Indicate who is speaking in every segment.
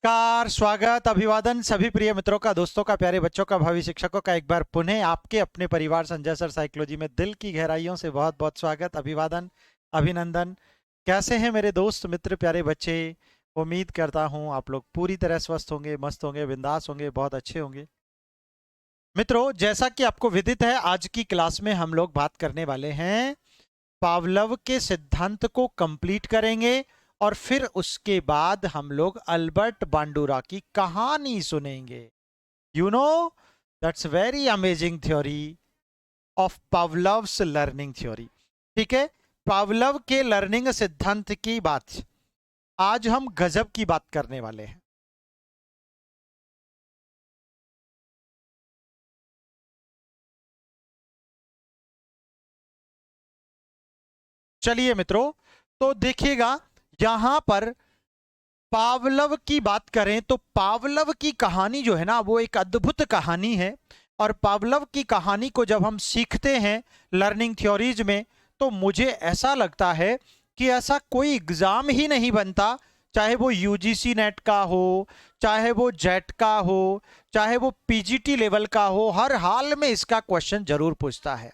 Speaker 1: नमस्कार, स्वागत, अभिवादन सभी प्रिय मित्रों का, दोस्तों का, प्यारे बच्चों का, भावी शिक्षकों का एक बार पुनः आपके अपने परिवार संजय सर साइकोलॉजी में दिल की गहराइयों से बहुत बहुत स्वागत, अभिवादन, अभिनंदन। कैसे हैं मेरे दोस्त मित्र प्यारे बच्चे? उम्मीद करता हूं आप लोग पूरी तरह स्वस्थ होंगे, मस्त होंगे, बिंदास होंगे, बहुत अच्छे होंगे। मित्रों, जैसा कि आपको विदित है, आज की क्लास में हम लोग बात करने वाले हैं, पावलव के सिद्धांत को कंप्लीट करेंगे और फिर उसके बाद हम लोग अल्बर्ट बांडुरा की कहानी सुनेंगे। You know, that's very amazing theory of Pavlov's learning theory. ठीक है, पावलव के लर्निंग सिद्धांत की बात आज हम गजब की बात करने वाले हैं। चलिए मित्रों, तो देखिएगा, यहां पर पावलव की बात करें तो पावलव की कहानी जो है ना, वो एक अद्भुत कहानी है। और पावलव की कहानी को जब हम सीखते हैं लर्निंग थ्योरीज में, तो मुझे ऐसा लगता है कि ऐसा कोई एग्जाम ही नहीं बनता, चाहे वो यूजीसी नेट का हो, चाहे वो जेट का हो, चाहे वो पीजीटी लेवल का हो, हर हाल में इसका क्वेश्चन जरूर पूछता है।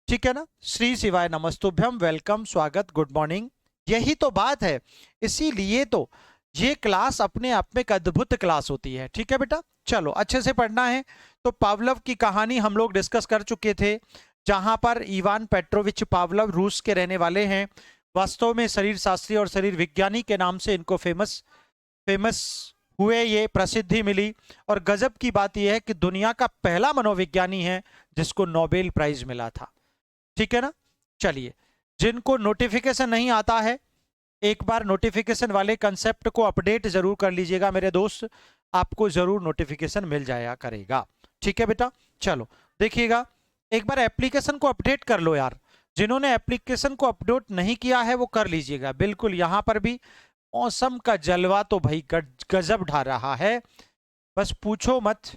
Speaker 1: ठीक है ना? श्री शिवाय नमस्तुभ्यम, वेलकम, स्वागत, गुड मॉर्निंग। यही तो बात है, इसीलिए तो ये क्लास अपने आप में एक अद्भुत क्लास होती है। ठीक है बेटा, चलो अच्छे से पढ़ना है। तो पावलव की कहानी हम लोग डिस्कस कर चुके थे, जहां पर इवान पेट्रोविच पावलव रूस के रहने वाले हैं। वास्तव में शरीर शास्त्री और शरीर विज्ञानी के नाम से इनको फेमस फेमस हुए, ये प्रसिद्धि मिली। और गजब की बात यह है कि दुनिया का पहला मनोविज्ञानी है जिसको नोबेल प्राइज मिला था। ठीक है ना? चलिए, जिनको नोटिफिकेशन नहीं आता है, एक बार नोटिफिकेशन वाले कंसेप्ट को अपडेट जरूर कर लीजिएगा मेरे दोस्त, आपको जरूर नोटिफिकेशन मिल जाया करेगा। ठीक है बेटा, चलो देखिएगा, एक बार एप्लीकेशन को अपडेट कर लो यार। जिन्होंने एप्लीकेशन को अपडेट नहीं किया है वो कर लीजिएगा। बिल्कुल, यहां पर भी मौसम का जलवा तो भाई गजब ढा रहा है, बस पूछो मत,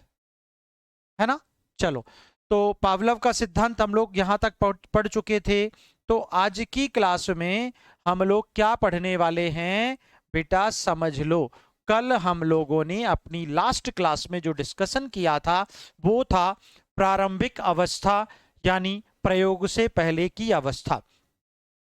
Speaker 1: है ना? चलो, तो पावलव का सिद्धांत हम लोग यहां तक पढ़ चुके थे। तो आज की क्लास में हम लोग क्या पढ़ने वाले हैं बेटा, समझ लो। कल हम लोगों ने अपनी लास्ट क्लास में जो डिस्कशन किया था वो था प्रारंभिक अवस्था, यानी प्रयोग से पहले की अवस्था।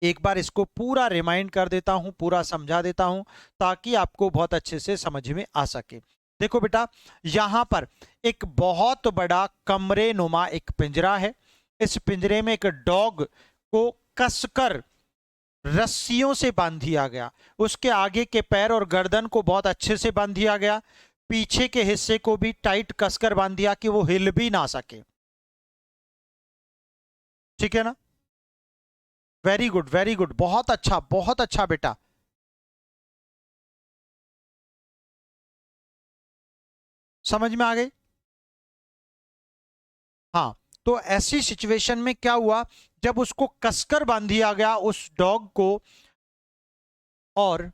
Speaker 1: एक बार इसको पूरा रिमाइंड कर देता हूं, पूरा समझा देता हूं, ताकि आपको बहुत अच्छे से समझ में आ सके। देखो बेटा, यहां पर एक बहुत बड़ा कमरे नुमा एक पिंजरा है। इस पिंजरे में एक डॉग को कसकर रस्सियों से बांध दिया गया। उसके आगे के पैर और गर्दन को बहुत अच्छे से बांध दिया गया, पीछे के हिस्से को भी टाइट कसकर बांध दिया कि वो हिल भी ना सके। ठीक है ना? वेरी गुड, वेरी गुड, बहुत अच्छा बेटा। समझ में आ गई? हाँ, तो ऐसी सिचुएशन में क्या हुआ, जब उसको कसकर बांध दिया गया उस डॉग को, और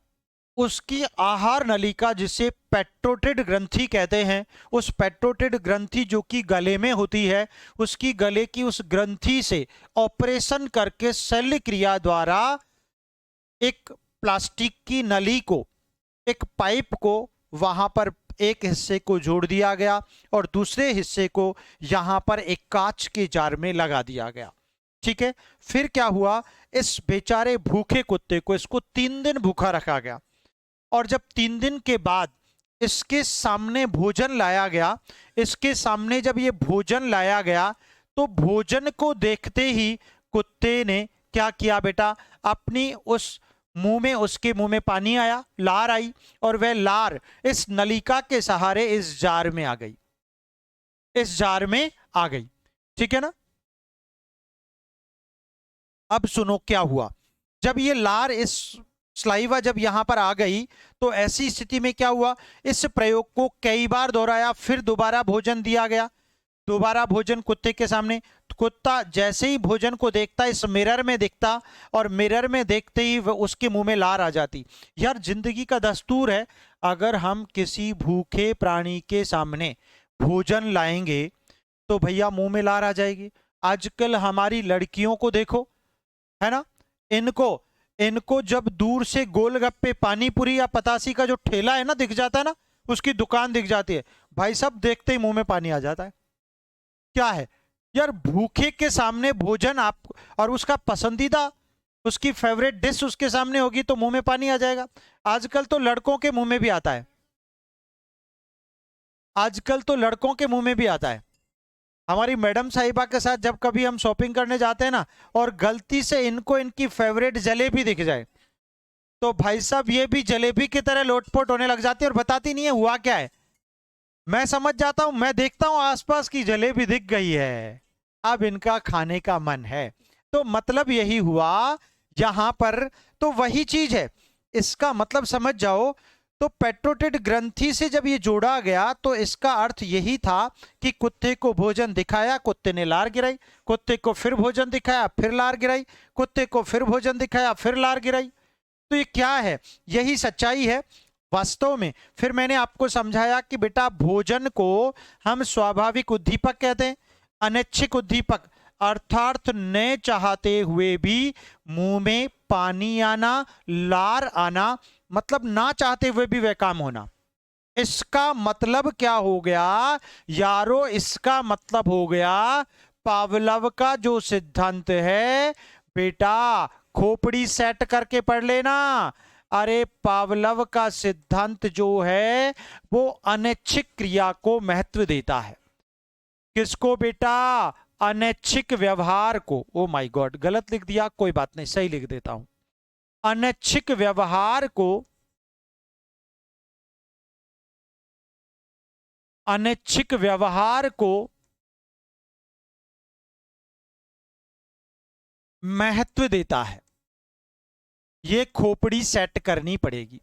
Speaker 1: उसकी आहार नलिका, जिसे पेट्रोटिड ग्रंथि कहते हैं, उस पेट्रोटिड ग्रंथि जो कि गले में होती है, उसकी गले की उस ग्रंथि से ऑपरेशन करके शल्य क्रिया द्वारा एक प्लास्टिक की नली को, एक पाइप को वहां पर एक हिस्से को जोड़ दिया गया और दूसरे हिस्से को यहां पर एक कांच के जार में लगा दिया गया। ठीक है, फिर क्या हुआ, इस बेचारे भूखे कुत्ते को, इसको 3 दिन भूखा रखा गया। और जब 3 दिन के बाद इसके सामने भोजन लाया गया, इसके सामने जब ये भोजन लाया गया, तो भोजन को देखते ही कुत्ते ने क्या किया बेटा, अपनी उस मुंह में, उसके मुंह में पानी आया, लार आई, और वह लार इस नलिका के सहारे इस जार में आ गई, इस जार में आ गई। ठीक है ना? अब सुनो क्या हुआ, जब ये लार, इस स्लाइवा जब यहां पर आ गई, तो ऐसी स्थिति में क्या हुआ, इस प्रयोग को कई बार दोहराया, फिर दोबारा भोजन दिया गया, दोबारा भोजन कुत्ते के सामने। कुत्ता जैसे ही भोजन को देखता, इस मिरर में दिखता, और मिरर में देखते ही उसके मुंह में लार आ जाती। यार, जिंदगी का दस्तूर है, अगर हम किसी भूखे प्राणी के सामने भोजन लाएंगे तो भैया मुंह में लार आ जाएगी। आजकल हमारी लड़कियों को देखो, है ना, इनको इनको जब दूर से गोलगप्पे, पानी पूरी या पतासी का जो ठेला है ना दिख जाता है ना, उसकी दुकान दिख जाती है, भाई सब देखते ही मुंह में पानी आ जाता है। क्या है यार, भूखे के सामने भोजन आप, और उसका पसंदीदा, उसकी फेवरेट डिश उसके सामने होगी तो मुंह में पानी आ जाएगा। आजकल तो लड़कों के मुंह में भी आता है, आजकल तो लड़कों के मुंह में भी आता है। हमारी मैडम साहिबा के साथ जब कभी हम शॉपिंग करने जाते हैं ना, और गलती से इनको इनकी फेवरेट जलेबी दिख जाए, तो भाई साहब ये भी जलेबी की तरह लोटपोट होने लग जाती है और बताती नहीं है हुआ क्या है। मैं समझ जाता हूं, मैं देखता हूं आसपास की जलेबी दिख गई है, अब इनका खाने का मन है। तो मतलब यही हुआ यहां पर, तो वही चीज है, इसका मतलब समझ जाओ। तो पेट्रोटिड ग्रंथि से जब ये जोड़ा गया तो इसका अर्थ यही था कि कुत्ते को भोजन दिखाया, कुत्ते ने लार गिराई, कुत्ते को फिर भोजन दिखाया, फिर लार गिराई, कुत्ते को फिर भोजन दिखाया, फिर लार गिराई। तो ये क्या है, यही सच्चाई है वास्तव में। फिर मैंने आपको समझाया कि बेटा भोजन को हम स्वाभाविक उद्दीपक कहते हैं, अनैच्छिक उद्दीपक अर्थात न चाहते हुए भी मुंह में पानी आना, लार आना, मतलब ना चाहते हुए भी वह काम होना। इसका मतलब क्या हो गया यारो, इसका मतलब हो गया पावलव का जो सिद्धांत है बेटा, खोपड़ी सेट करके पढ़ लेना। अरे पावलव का सिद्धांत जो है वो अनैच्छिक क्रिया को महत्व देता है। किसको बेटा, अनैच्छिक व्यवहार को। ओ माय गॉड, गलत लिख दिया, कोई बात नहीं, सही लिख देता हूं। अनैच्छिक व्यवहार को, अनैच्छिक व्यवहार को महत्व देता है। ये खोपड़ी सेट करनी पड़ेगी।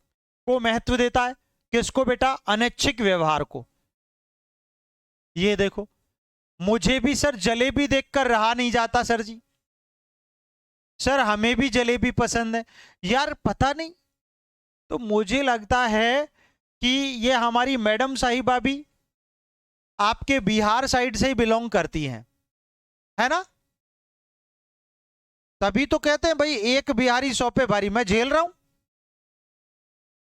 Speaker 1: को महत्व देता है किसको बेटा, अनैच्छिक व्यवहार को। ये देखो, मुझे भी सर जलेबी देखकर रहा नहीं जाता सर जी, सर हमें भी जलेबी पसंद है यार, पता नहीं। तो मुझे लगता है कि ये हमारी मैडम साहिबा भी आपके बिहार साइड से ही बिलोंग करती हैं, है ना। तभी तो कहते हैं भाई एक बिहारी सौ पे भारी। मैं झेल रहा हूं,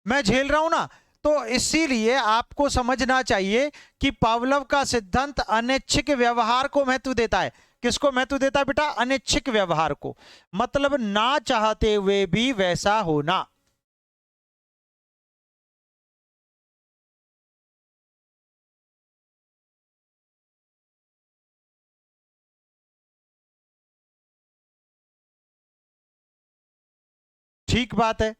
Speaker 1: मैं झेल रहा हूं ना। तो इसीलिए आपको समझना चाहिए कि पावलव का सिद्धांत अनैच्छिक व्यवहार को महत्व देता है। किसको महत्व देता है बेटा, अनैच्छिक व्यवहार को, मतलब ना चाहते हुए भी वैसा होना। ठीक बात है,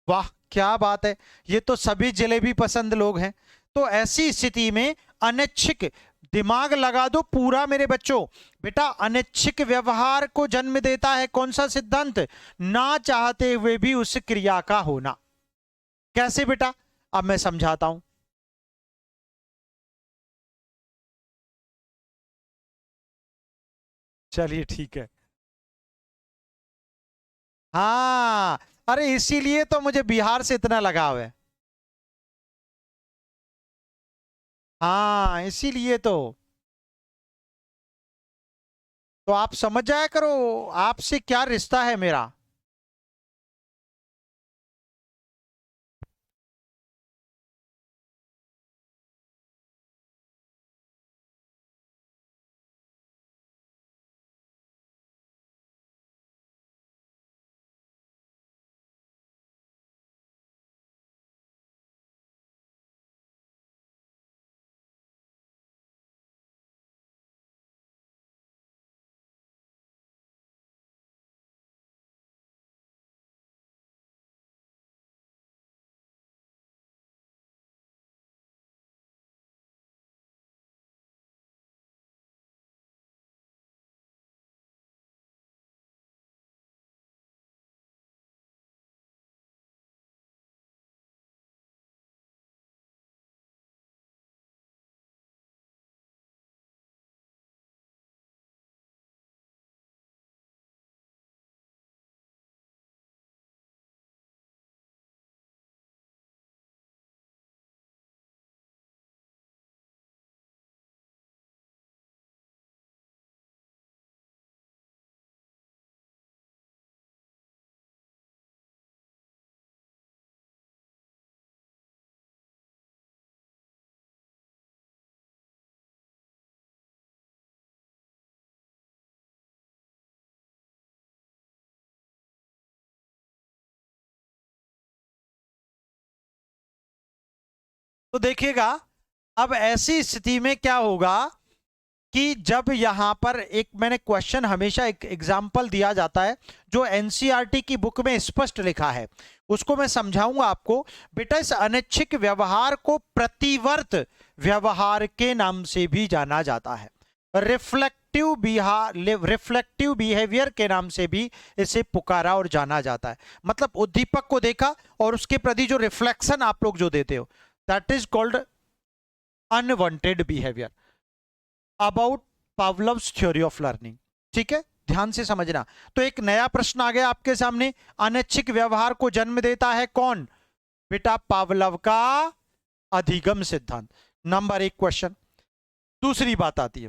Speaker 1: वाह क्या बात है, ये तो सभी जलेबी पसंद लोग हैं। तो ऐसी स्थिति में अनैच्छिक, दिमाग लगा दो पूरा मेरे बच्चों, बेटा अनैच्छिक व्यवहार को जन्म देता है कौन सा सिद्धांत, ना चाहते हुए भी उस क्रिया का होना। कैसे बेटा, अब मैं समझाता हूं। चलिए ठीक है। हाँ, अरे इसीलिए तो मुझे बिहार से इतना लगाव है। हाँ इसीलिए तो आप समझ जाया करो आपसे क्या रिश्ता है मेरा। तो देखिएगा, अब ऐसी स्थिति में क्या होगा कि जब यहां पर एक मैंने क्वेश्चन, हमेशा एक एग्जाम्पल दिया जाता है जो एनसीईआरटी की बुक में स्पष्ट लिखा है, उसको मैं समझाऊंगा आपको। बेटा, इस अनैच्छिक व्यवहार को प्रतिवर्त व्यवहार के नाम से भी जाना जाता है, रिफ्लेक्टिव बिहेवियर के नाम से भी इसे पुकारा और जाना जाता है। मतलब उद्दीपक को देखा और उसके प्रति जो रिफ्लेक्शन आप लोग जो देते हो, that is called unwanted behaviour. About Pavlov's theory of learning. ठीक है, ध्यान से समझना। तो एक नया प्रश्न आ गया आपके सामने, अनैच्छिक व्यवहार को जन्म देता है कौन? बेटा, पावलव का अधिगम सिद्धांत। Number 1 question. दूसरी बात आती है,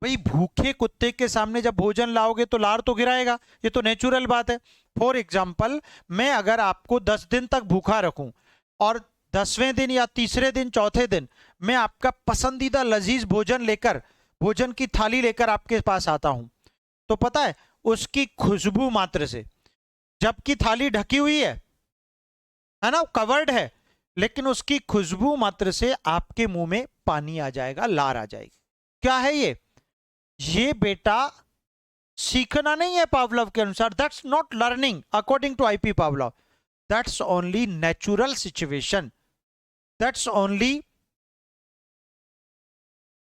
Speaker 1: भाई भूखे कुत्ते के सामने जब भोजन लाओगे तो लार तो गिराएगा, ये तो नेचुरल बात है। फॉर एग्जाम्पल, मैं अगर आपको 10 दिन तक भूखा रखूं और 10वें दिन या तीसरे दिन, चौथे दिन मैं आपका पसंदीदा लजीज भोजन लेकर, भोजन की थाली लेकर आपके पास आता हूं, तो पता है उसकी खुशबू मात्र से, जबकि थाली ढकी हुई है ना, कवर्ड है, लेकिन उसकी खुशबू मात्र से आपके मुंह में पानी आ जाएगा, लार आ जाएगी। क्या है ये बेटा सीखना नहीं है पावलव के अनुसार। That's not learning according to IP Pavlov, that's only natural situation, that's only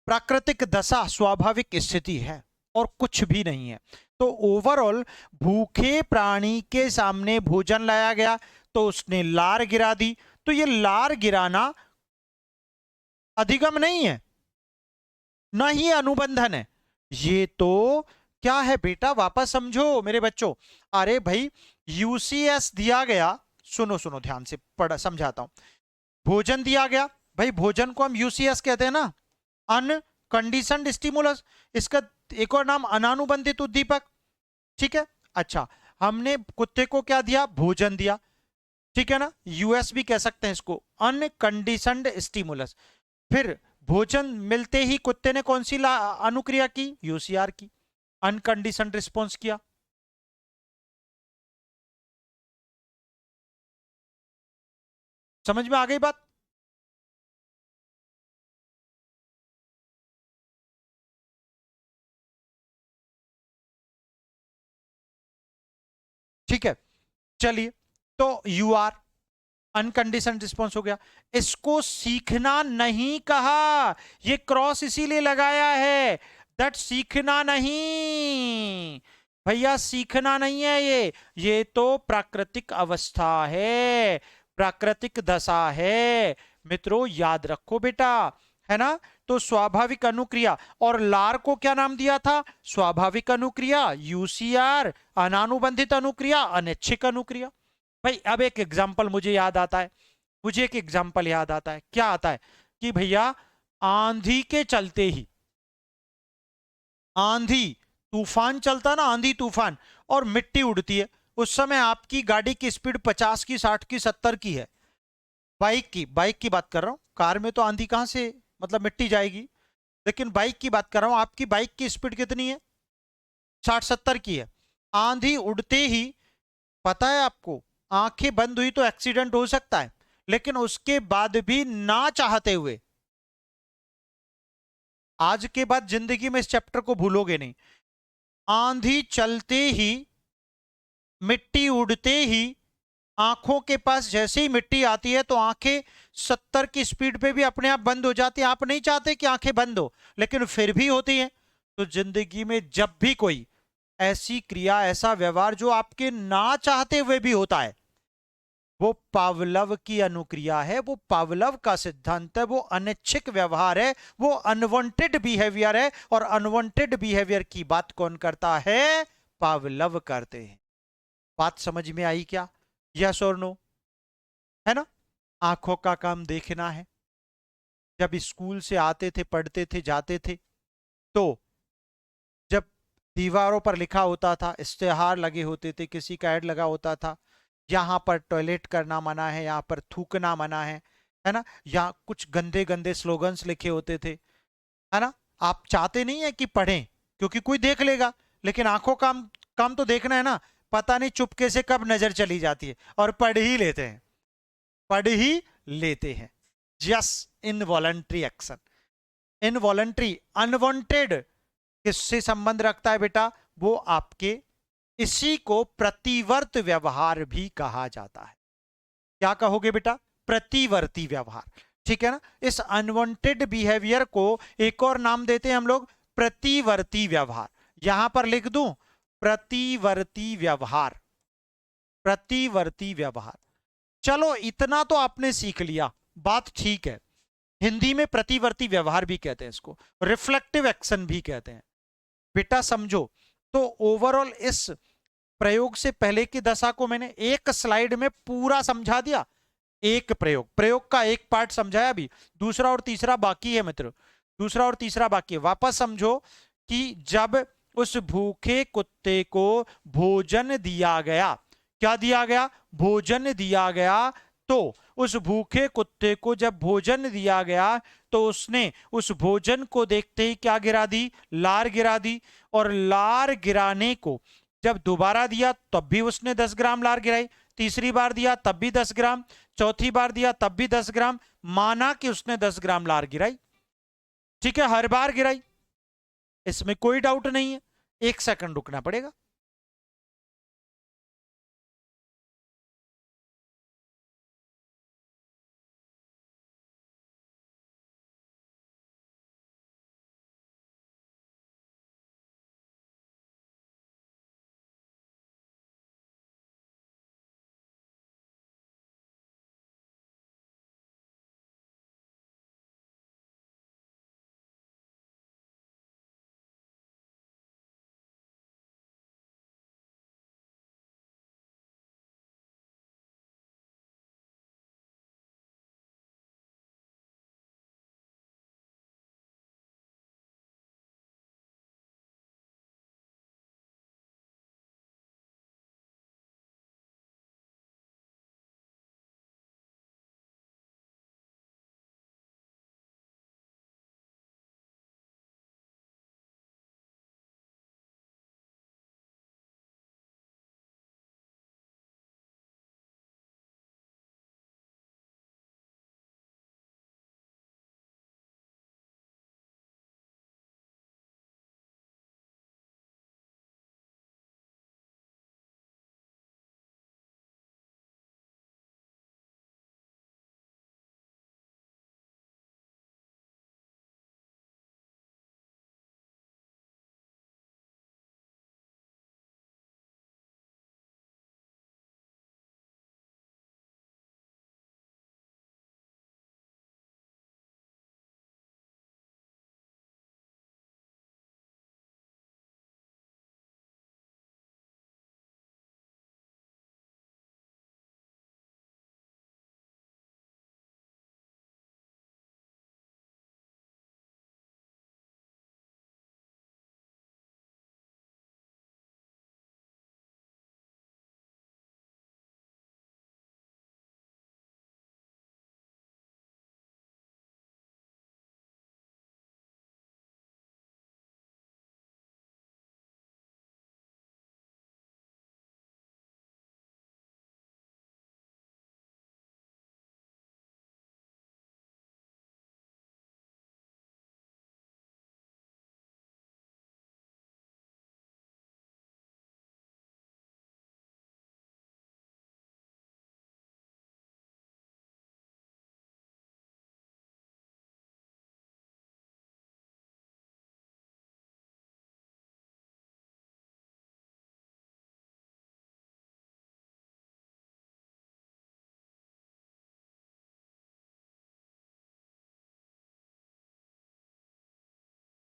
Speaker 1: प्राकृतिक दशा, स्वाभाविक स्थिति है और कुछ भी नहीं है। तो ओवरऑल भूखे प्राणी के सामने भोजन लाया गया तो उसने लार गिरा दी, तो ये लार गिराना अधिगम नहीं है, ना ही अनुबंधन है, ये तो क्या है बेटा, वापस समझो मेरे बच्चों। अरे भाई, यूसीएस दिया गया, सुनो सुनो ध्यान से, पढ़ा समझाता हूं। भोजन दिया गया, भाई भोजन को हम यूसीएस कहते हैं ना, अनकंडीशनड स्टिमुलस, इसका एक और नाम अनानुबंधित उद्दीपक। ठीक है, अच्छा, हमने कुत्ते को क्या दिया? भोजन दिया, ठीक है ना, यूएस भी कह सकते हैं इसको, अनकंडीशनड स्टिमुलस। फिर भोजन मिलते ही कुत्ते ने कौन सी अनुक्रिया की? यूसीआर की, अनकंडीशनड रिस्पॉन्स किया। समझ में आ गई बात? ठीक है, चलिए, तो यू आर, अनकंडीशनड रिस्पॉन्स हो गया। इसको सीखना नहीं कहा, ये क्रॉस इसीलिए लगाया है, दैट सीखना नहीं भैया, सीखना नहीं है ये तो प्राकृतिक अवस्था है, प्राकृतिक दशा है। मित्रों याद रखो बेटा, है ना। तो स्वाभाविक अनुक्रिया, और लार को क्या नाम दिया था? स्वाभाविक अनुक्रिया, यूसीआर, अनानुबंधित अनुक्रिया, अनैच्छिक अनुक्रिया। भाई अब एक एग्जाम्पल मुझे याद आता है, मुझे एक एग्जाम्पल याद आता है, क्या आता है कि भैया आंधी के चलते ही, आंधी तूफान चलता ना, आंधी तूफान, और मिट्टी उड़ती है, उस समय आपकी गाड़ी की स्पीड 50 की, 60 की, 70 की है, बाइक की बात कर रहा हूं, कार में तो आंधी कहां से, मतलब मिट्टी जाएगी, लेकिन बाइक की बात कर रहा हूं, आपकी बाइक की स्पीड कितनी है? 60-70 की है। आंधी उड़ते ही, पता है आपको, आंखें बंद हुई तो एक्सीडेंट हो सकता है, लेकिन उसके बाद भी ना चाहते हुए, आज के बाद जिंदगी में इस चैप्टर को भूलोगे नहीं, आंधी चलते ही, मिट्टी उड़ते ही, आंखों के पास जैसे ही मिट्टी आती है तो आंखें 70 की स्पीड पे भी अपने आप बंद हो जाती है। आप नहीं चाहते कि आंखें बंद हो, लेकिन फिर भी होती हैं। तो जिंदगी में जब भी कोई ऐसी क्रिया, ऐसा व्यवहार जो आपके ना चाहते हुए भी होता है, वो पावलव की अनुक्रिया है, वो पावलव का सिद्धांत है, वो अनैच्छिक व्यवहार है, वो अनवांटेड बिहेवियर है। और अनवांटेड बिहेवियर की बात कौन करता है? पावलव करते हैं। बात समझ में आई क्या? यस और नो, है ना। आंखों का काम देखना है। जब स्कूल से आते थे, पढ़ते थे, जाते थे, तो जब दीवारों पर लिखा होता था, इश्तेहार लगे होते थे, किसी का ऐड लगा होता था, यहाँ पर टॉयलेट करना मना है, यहाँ पर थूकना मना है ना, या कुछ गंदे गंदे स्लोगन्स लिखे होते थे, है ना। आप चाहते नहीं है कि पढ़ें क्योंकि कोई देख लेगा, लेकिन आंखों काम काम तो देखना है ना। पता नहीं चुपके से कब नजर चली जाती है और पढ़ ही लेते हैं, पढ़ ही लेते हैं। Yes, involuntary action. Involuntary, unwanted किससे संबंध रखता है बेटा? वो आपके, इसी को प्रतिवर्त व्यवहार भी कहा जाता है। क्या कहोगे बेटा? प्रतिवर्ती व्यवहार। ठीक है ना? इस अनवांटेड बिहेवियर को एक और नाम देते हैं हम लोग, प्रतिवर्ती व्यवहार। यहां पर लिख दूं, प्रतिवर्ती व्यवहार, प्रतिवर्ती व्यवहार। चलो इतना तो आपने सीख लिया, बात ठीक है। हिंदी में प्रतिवर्ती व्यवहार भी कहते हैं इसको, रिफ्लेक्टिव एक्शन भी कहते हैं। बेटा समझो, तो ओवरऑल इस प्रयोग से पहले की दशा को मैंने एक स्लाइड में पूरा समझा दिया। एक प्रयोग, प्रयोग का एक पार्ट समझाया, अभी दूसरा और तीसरा बाकी है मित्र, दूसरा और तीसरा बाकी है। वापस समझो कि जब उस भूखे कुत्ते को भोजन दिया गया, क्या दिया गया? भोजन दिया गया। तो उस भूखे कुत्ते को जब भोजन दिया गया तो उसने उस भोजन को देखते ही क्या गिरा दी? लार गिरा दी। और लार गिराने को जब दोबारा दिया तब भी उसने 10 ग्राम लार गिराई, तीसरी बार दिया तब भी 10 ग्राम, चौथी बार दिया तब भी 10 ग्राम। माना कि उसने 10 ग्राम लार गिराई। ठीक है, हर बार गिराई, इसमें कोई डाउट नहीं है। एक सेकंड रुकना पड़ेगा।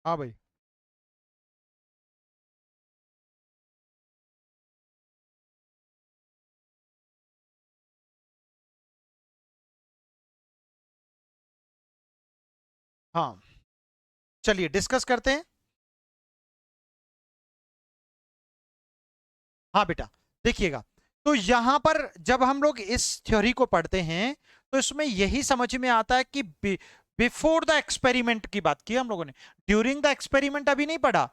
Speaker 1: हाँ भाई। हाँ, चलिए डिस्कस करते हैं। हाँ बेटा, देखिएगा, तो यहां पर जब हम लोग इस थ्योरी को पढ़ते हैं तो इसमें यही समझ में आता है कि बिफोर द एक्सपेरिमेंट की बात की हम लोगों ने, ड्यूरिंग द एक्सपेरिमेंट अभी नहीं पढ़ा,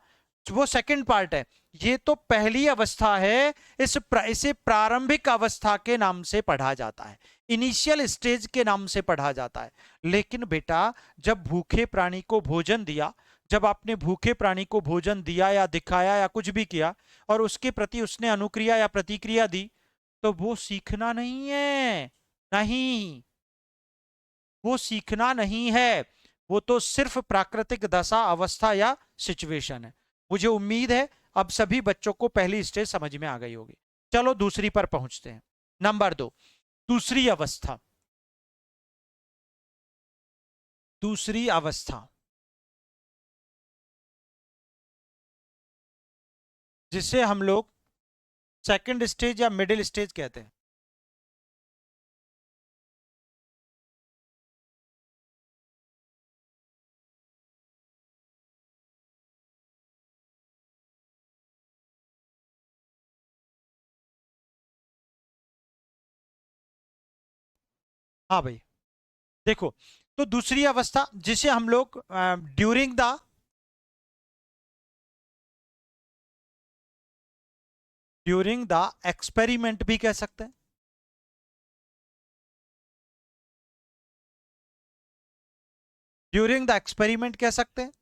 Speaker 1: वो सेकंड पार्ट है। ये तो पहली अवस्था है, इसे प्रारंभिक अवस्था के नाम से पढ़ा जाता है। इनिशियल स्टेज के नाम से पढ़ा जाता है। लेकिन बेटा जब भूखे प्राणी को भोजन दिया, जब आपने भूखे प्राणी को भोजन दिया या दिखाया या कुछ भी किया और उसके प्रति उसने अनुक्रिया या प्रतिक्रिया दी, तो वो सीखना नहीं है। नहीं, वो सीखना नहीं है, वो तो सिर्फ प्राकृतिक दशा, अवस्था या सिचुएशन है। मुझे उम्मीद है अब सभी बच्चों को पहली स्टेज समझ में आ गई होगी। चलो दूसरी पर पहुंचते हैं। नंबर 2, दूसरी अवस्था। दूसरी अवस्था जिसे हम लोग सेकंड स्टेज या मिडिल स्टेज कहते हैं। हाँ भाई, देखो, तो दूसरी अवस्था जिसे हम लोग ड्यूरिंग द एक्सपेरिमेंट भी कह सकते हैं। ड्यूरिंग द एक्सपेरिमेंट कह सकते हैं,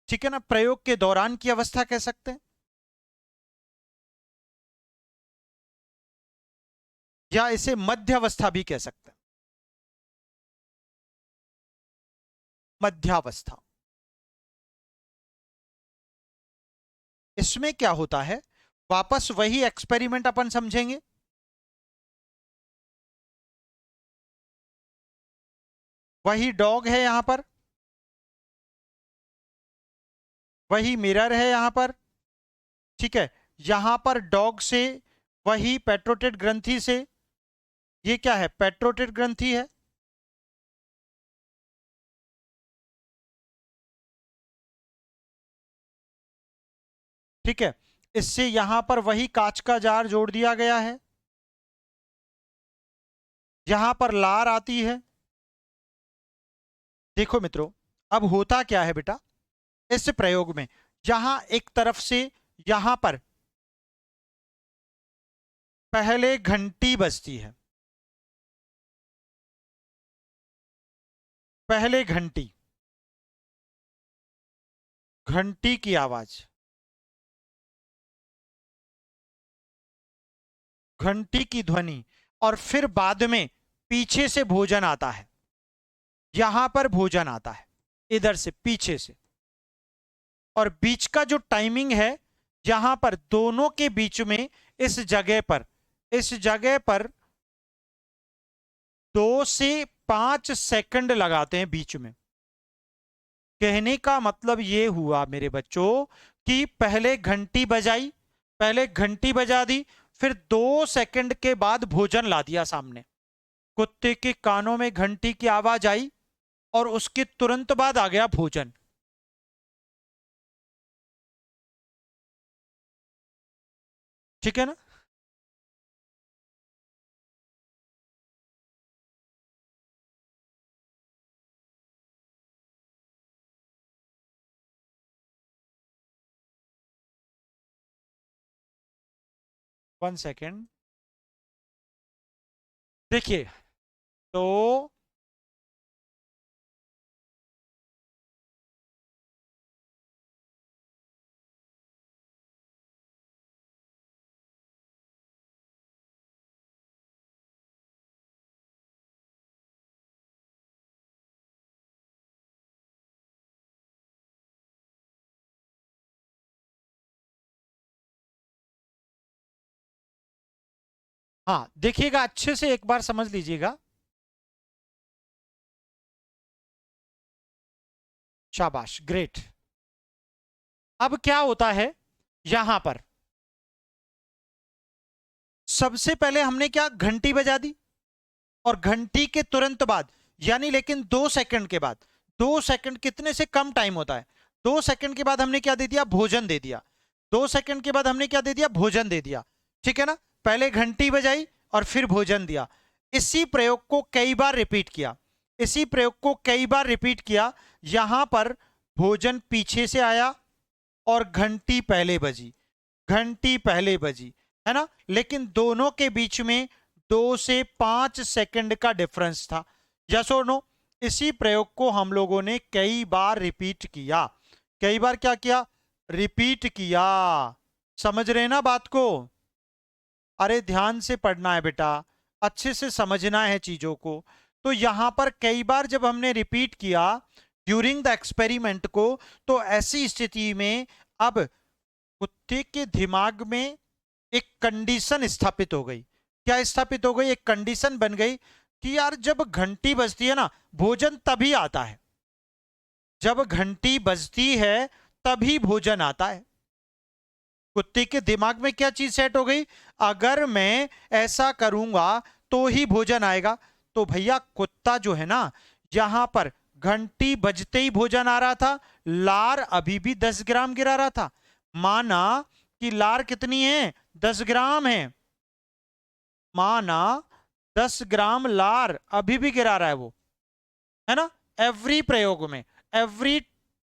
Speaker 1: ठीक है ना, प्रयोग के दौरान की अवस्था कह सकते हैं, या इसे मध्य अवस्था भी कह सकते हैं। मध्यावस्था, इसमें क्या होता है, वापस वही एक्सपेरिमेंट अपन समझेंगे। वही डॉग है यहां पर, वही मिरर है यहां पर, ठीक है। यहां पर डॉग से, वही पेट्रोटेड ग्रंथि से, ये क्या है, पेट्रोटेड ग्रंथि है, ठीक है। इससे यहां पर वही कांच का जार जोड़ दिया गया है, यहां पर लार आती है। देखो मित्रों, अब होता क्या है बेटा, इस प्रयोग में जहां एक तरफ से यहां पर पहले घंटी बजती है, पहले घंटी, घंटी की आवाज, घंटी की ध्वनि, और फिर बाद में पीछे से भोजन आता है। यहां पर भोजन आता है इधर से पीछे से, और बीच का जो टाइमिंग है, यहां पर दोनों के बीच में इस जगह पर, इस जगह पर 2 से 5 सेकंड लगाते हैं बीच में। कहने का मतलब ये हुआ मेरे बच्चों कि पहले घंटी बजाई, पहले घंटी बजा दी, फिर 2 सेकंड के बाद भोजन ला दिया सामने। कुत्ते के कानों में घंटी की आवाज आई और उसके तुरंत बाद आ गया भोजन। ठीक है ना। 1 सेकंड, देखिए, तो हाँ देखिएगा, अच्छे से एक बार समझ लीजिएगा। शाबाश, ग्रेट। अब क्या होता है यहां पर, सबसे पहले हमने क्या, घंटी बजा दी, और घंटी के तुरंत बाद, यानी लेकिन 2 सेकंड के बाद, 2 सेकंड कितने से कम टाइम होता है, 2 सेकंड के बाद हमने क्या दे दिया, भोजन दे दिया। 2 सेकंड के बाद हमने क्या दे दिया, भोजन दे दिया, ठीक है ना। पहले घंटी बजाई और फिर भोजन दिया। इसी प्रयोग को कई बार रिपीट किया, इसी प्रयोग को कई बार रिपीट किया। यहां पर भोजन पीछे से आया और घंटी पहले बजी, घंटी पहले बजी, है ना। लेकिन दोनों के बीच में 2 से 5 सेकंड का डिफरेंस था। यस और नो? इसी प्रयोग को हम लोगों ने कई बार रिपीट किया। कई बार क्या किया? रिपीट किया। समझ रहे ना बात को? अरे ध्यान से पढ़ना है बेटा, अच्छे से समझना है चीजों को। तो यहां पर कई बार जब हमने रिपीट किया ड्यूरिंग द एक्सपेरिमेंट को, तो ऐसी स्थिति में अब कुत्ते के दिमाग में एक कंडीशन स्थापित हो गई। क्या स्थापित हो गई? एक कंडीशन बन गई कि यार जब घंटी बजती है ना, भोजन तभी आता है। जब घंटी बजती है तभी भोजन आता है। कुत्ते के दिमाग में क्या चीज सेट हो गई? अगर मैं ऐसा करूंगा तो ही भोजन आएगा। तो भैया कुत्ता जो है ना, यहां पर घंटी बजते ही भोजन आ रहा था, लार अभी भी 10 ग्राम गिरा रहा था। माना कि लार कितनी है? 10 ग्राम है। माना 10 ग्राम लार अभी भी गिरा रहा है वो, है ना? एवरी प्रयोग में, एवरी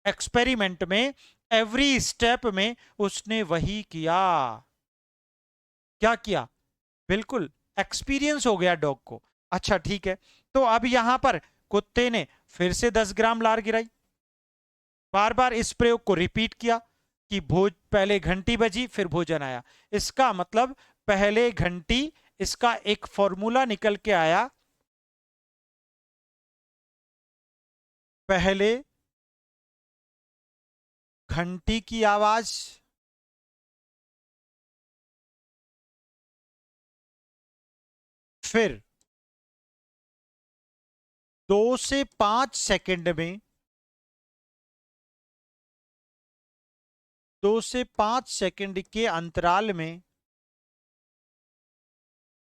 Speaker 1: एक्सपेरिमेंट में, एवरी स्टेप में उसने वही किया। क्या किया? बिल्कुल एक्सपीरियंस हो गया डॉग को। अच्छा ठीक है, तो अब यहां पर कुत्ते ने फिर से 10 ग्राम लार गिराई। बार बार इस प्रयोग को रिपीट किया कि पहले घंटी बजी फिर भोजन आया। इसका मतलब पहले घंटी, इसका एक फॉर्मूला निकल के आया, पहले घंटी की आवाज, फिर 2 से 5 सेकंड में, 2 से 5 सेकंड के अंतराल में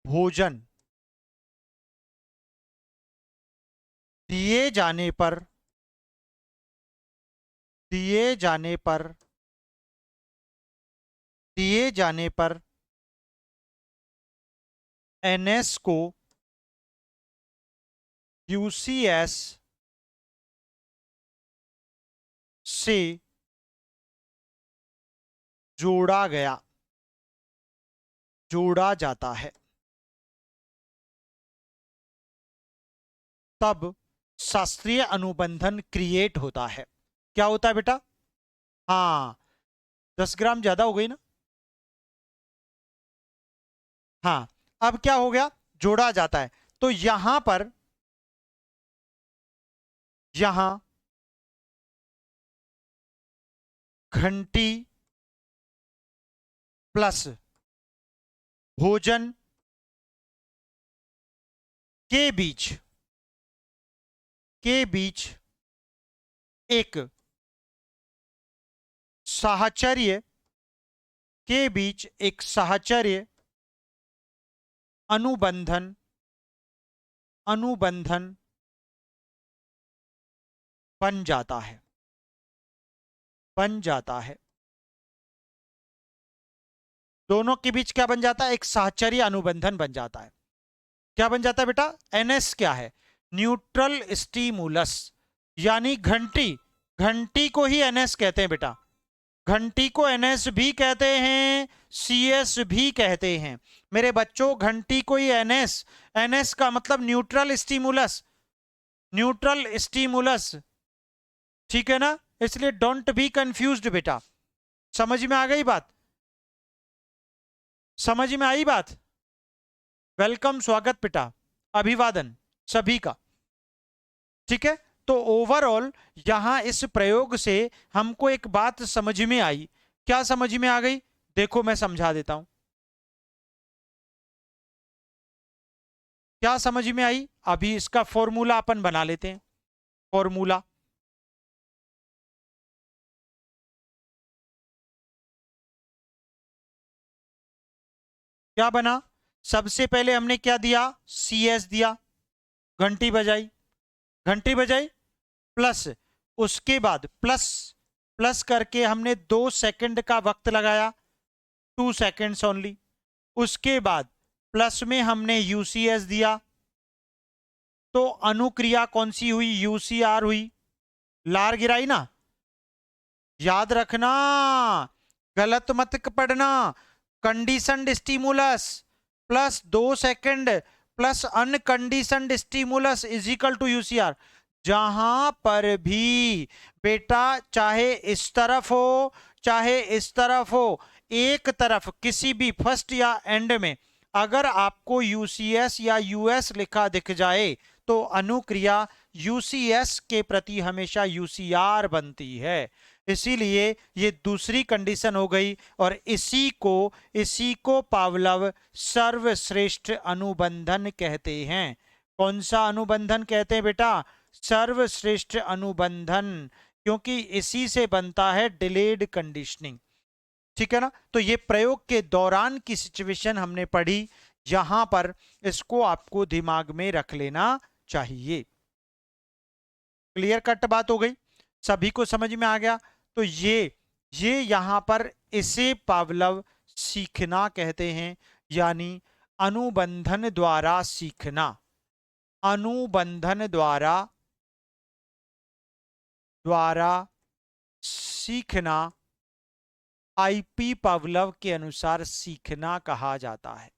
Speaker 1: भोजन दिए जाने पर, दिए जाने पर, दिए जाने पर एनएस को यूसीएस से जोड़ा गया, जोड़ा जाता है। तब शास्त्रीय अनुबंधन क्रिएट होता है। क्या होता है बेटा? हाँ, 10 ग्राम ज्यादा हो गई ना? हाँ, अब क्या हो गया? जोड़ा जाता है। तो यहां पर, यहां घंटी प्लस भोजन के बीच, के बीच एक साहचर्य, के बीच एक साहचर्य अनुबंधन, अनुबंधन बन जाता है, बन जाता है। दोनों के बीच क्या बन जाता है? एक साहचर्य अनुबंधन बन जाता है। क्या बन जाता है बेटा? एनएस क्या है? न्यूट्रल स्टिमुलस, यानी घंटी, घंटी को ही एनएस कहते हैं बेटा। घंटी को एनएस भी कहते हैं, सीएस भी कहते हैं। मेरे बच्चों घंटी को ही एनएस, एनएस का मतलब न्यूट्रल स्टिमुलस, न्यूट्रल स्टिमुलस, ठीक है ना? इसलिए डोंट बी कंफ्यूज्ड बेटा। समझ में आ गई बात? समझ में आई बात? वेलकम, स्वागत बेटा, अभिवादन सभी का। ठीक है, तो ओवरऑल यहां इस प्रयोग से हमको एक बात समझ में आई। क्या समझ में आ गई? देखो मैं समझा देता हूं। क्या समझ में आई? अभी इसका फॉर्मूला अपन बना लेते हैं। फॉर्मूला, क्या बना? सबसे पहले हमने क्या दिया? सीएस दिया, घंटी बजाई, घंटी बजाई, प्लस उसके बाद प्लस, प्लस करके हमने 2 सेकंड का वक्त लगाया, 2 सेकंड्स ओनली। उसके बाद प्लस में हमने यूसीएस दिया, तो अनुक्रिया कौन सी हुई? यूसीआर हुई, लार गिराई ना। याद रखना, गलत मत पढ़ना, conditioned stimulus, plus 2 second plus unconditioned stimulus is equal to UCR. जहां पर भी बेटा चाहे इस तरफ हो चाहे इस तरफ हो, एक तरफ किसी भी फर्स्ट या एंड में अगर आपको यूसीएस या यूएस लिखा दिख जाए तो अनुक्रिया यूसीएस के प्रति हमेशा यूसीआर बनती है। इसीलिए ये दूसरी कंडीशन हो गई और इसी को पावलव सर्वश्रेष्ठ अनुबंधन कहते हैं। कौन सा अनुबंधन कहते हैं बेटा? सर्वश्रेष्ठ अनुबंधन, क्योंकि इसी से बनता है डिलेड कंडीशनिंग। ठीक है ना? तो ये प्रयोग के दौरान की सिचुएशन हमने पढ़ी, यहां पर इसको आपको दिमाग में रख लेना चाहिए। क्लियर कट बात हो गई, सभी को समझ में आ गया? तो ये यहां पर इसे पावलव सीखना कहते हैं, यानी अनुबंधन द्वारा सीखना। अनुबंधन द्वारा सीखना आईपी पावलव के अनुसार सीखना कहा जाता है।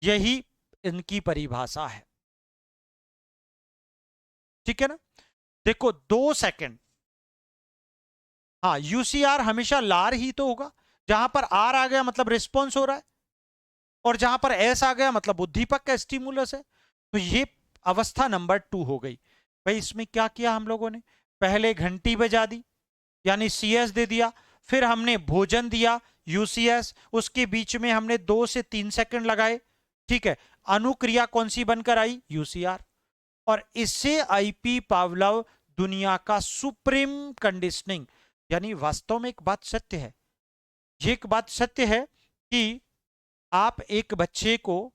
Speaker 1: यही इनकी परिभाषा है। ठीक है ना? देखो 2 सेकंड, हाँ यूसीआर हमेशा लार ही तो होगा। जहां पर आर आ गया मतलब रिस्पॉन्स हो रहा है, और जहां पर एस आ गया मतलब उद्दीपक का स्टिमुलस है। तो ये अवस्था नंबर 2 हो गई। भाई इसमें क्या किया हम लोगों ने? पहले घंटी बजा दी यानी सीएस दे दिया, फिर हमने भोजन दिया यूसीएस, उसके बीच में हमने 2 से 3 सेकंड लगाए। ठीक है, अनुक्रिया कौन सी बनकर आई? यूसीआर। और इससे आईपी पावलव दुनिया का सुप्रीम कंडीशनिंग, यानी वास्तव में एक बात सत्य है, ये एक बात सत्य है कि आप एक बच्चे को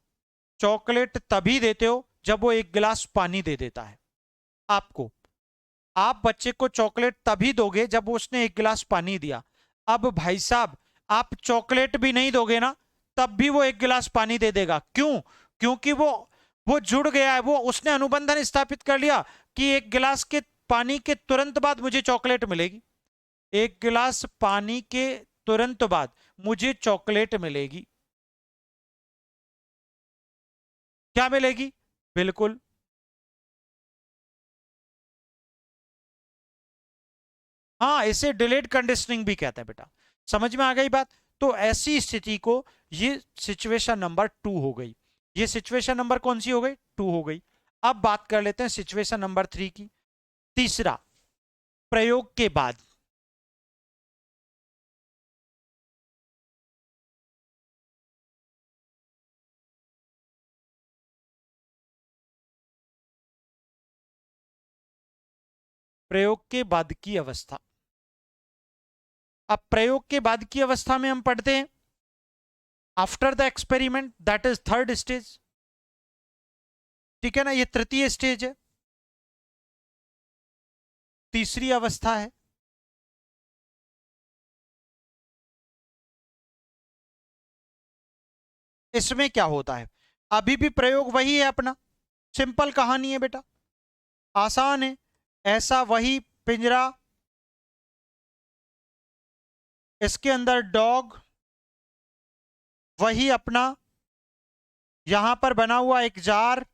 Speaker 1: चॉकलेट तभी देते हो जब वो एक गिलास पानी दे देता है आपको। आप बच्चे को चॉकलेट तभी दोगे जब उसने एक गिलास पानी दिया। अब भाई साहब आप चॉकलेट भी नहीं दोगे ना, तब भी वो एक गिलास पानी दे देगा। क्यों? क्योंकि वो जुड़ गया है, वो उसने अनुबंधन स्थापित कर लिया कि एक गिलास के पानी के तुरंत बाद मुझे चॉकलेट मिलेगी। एक गिलास पानी के तुरंत बाद मुझे चॉकलेट मिलेगी। क्या मिलेगी? बिल्कुल। हाँ, इसे डिलेड कंडीशनिंग भी कहते हैं बेटा। समझ में आ गई बात? तो ऐसी स्थिति को, ये सिचुएशन नंबर 2 हो गई। ये सिचुएशन नंबर कौन सी हो गई? 2 हो गई। अब बात कर लेते हैं सिचुएशन नंबर 3 की। तीसरा, प्रयोग के बाद। प्रयोग के बाद की अवस्था। अब प्रयोग के बाद की अवस्था में हम पढ़ते हैं after the experiment, that is third stage. ठीक है ना? ये तृतीय स्टेज है, तीसरी अवस्था है। इसमें क्या होता है? अभी भी प्रयोग वही है अपना, सिंपल कहानी है बेटा, आसान है। ऐसा वही पिंजरा, इसके अंदर डॉग, वही अपना यहां पर बना हुआ एक जार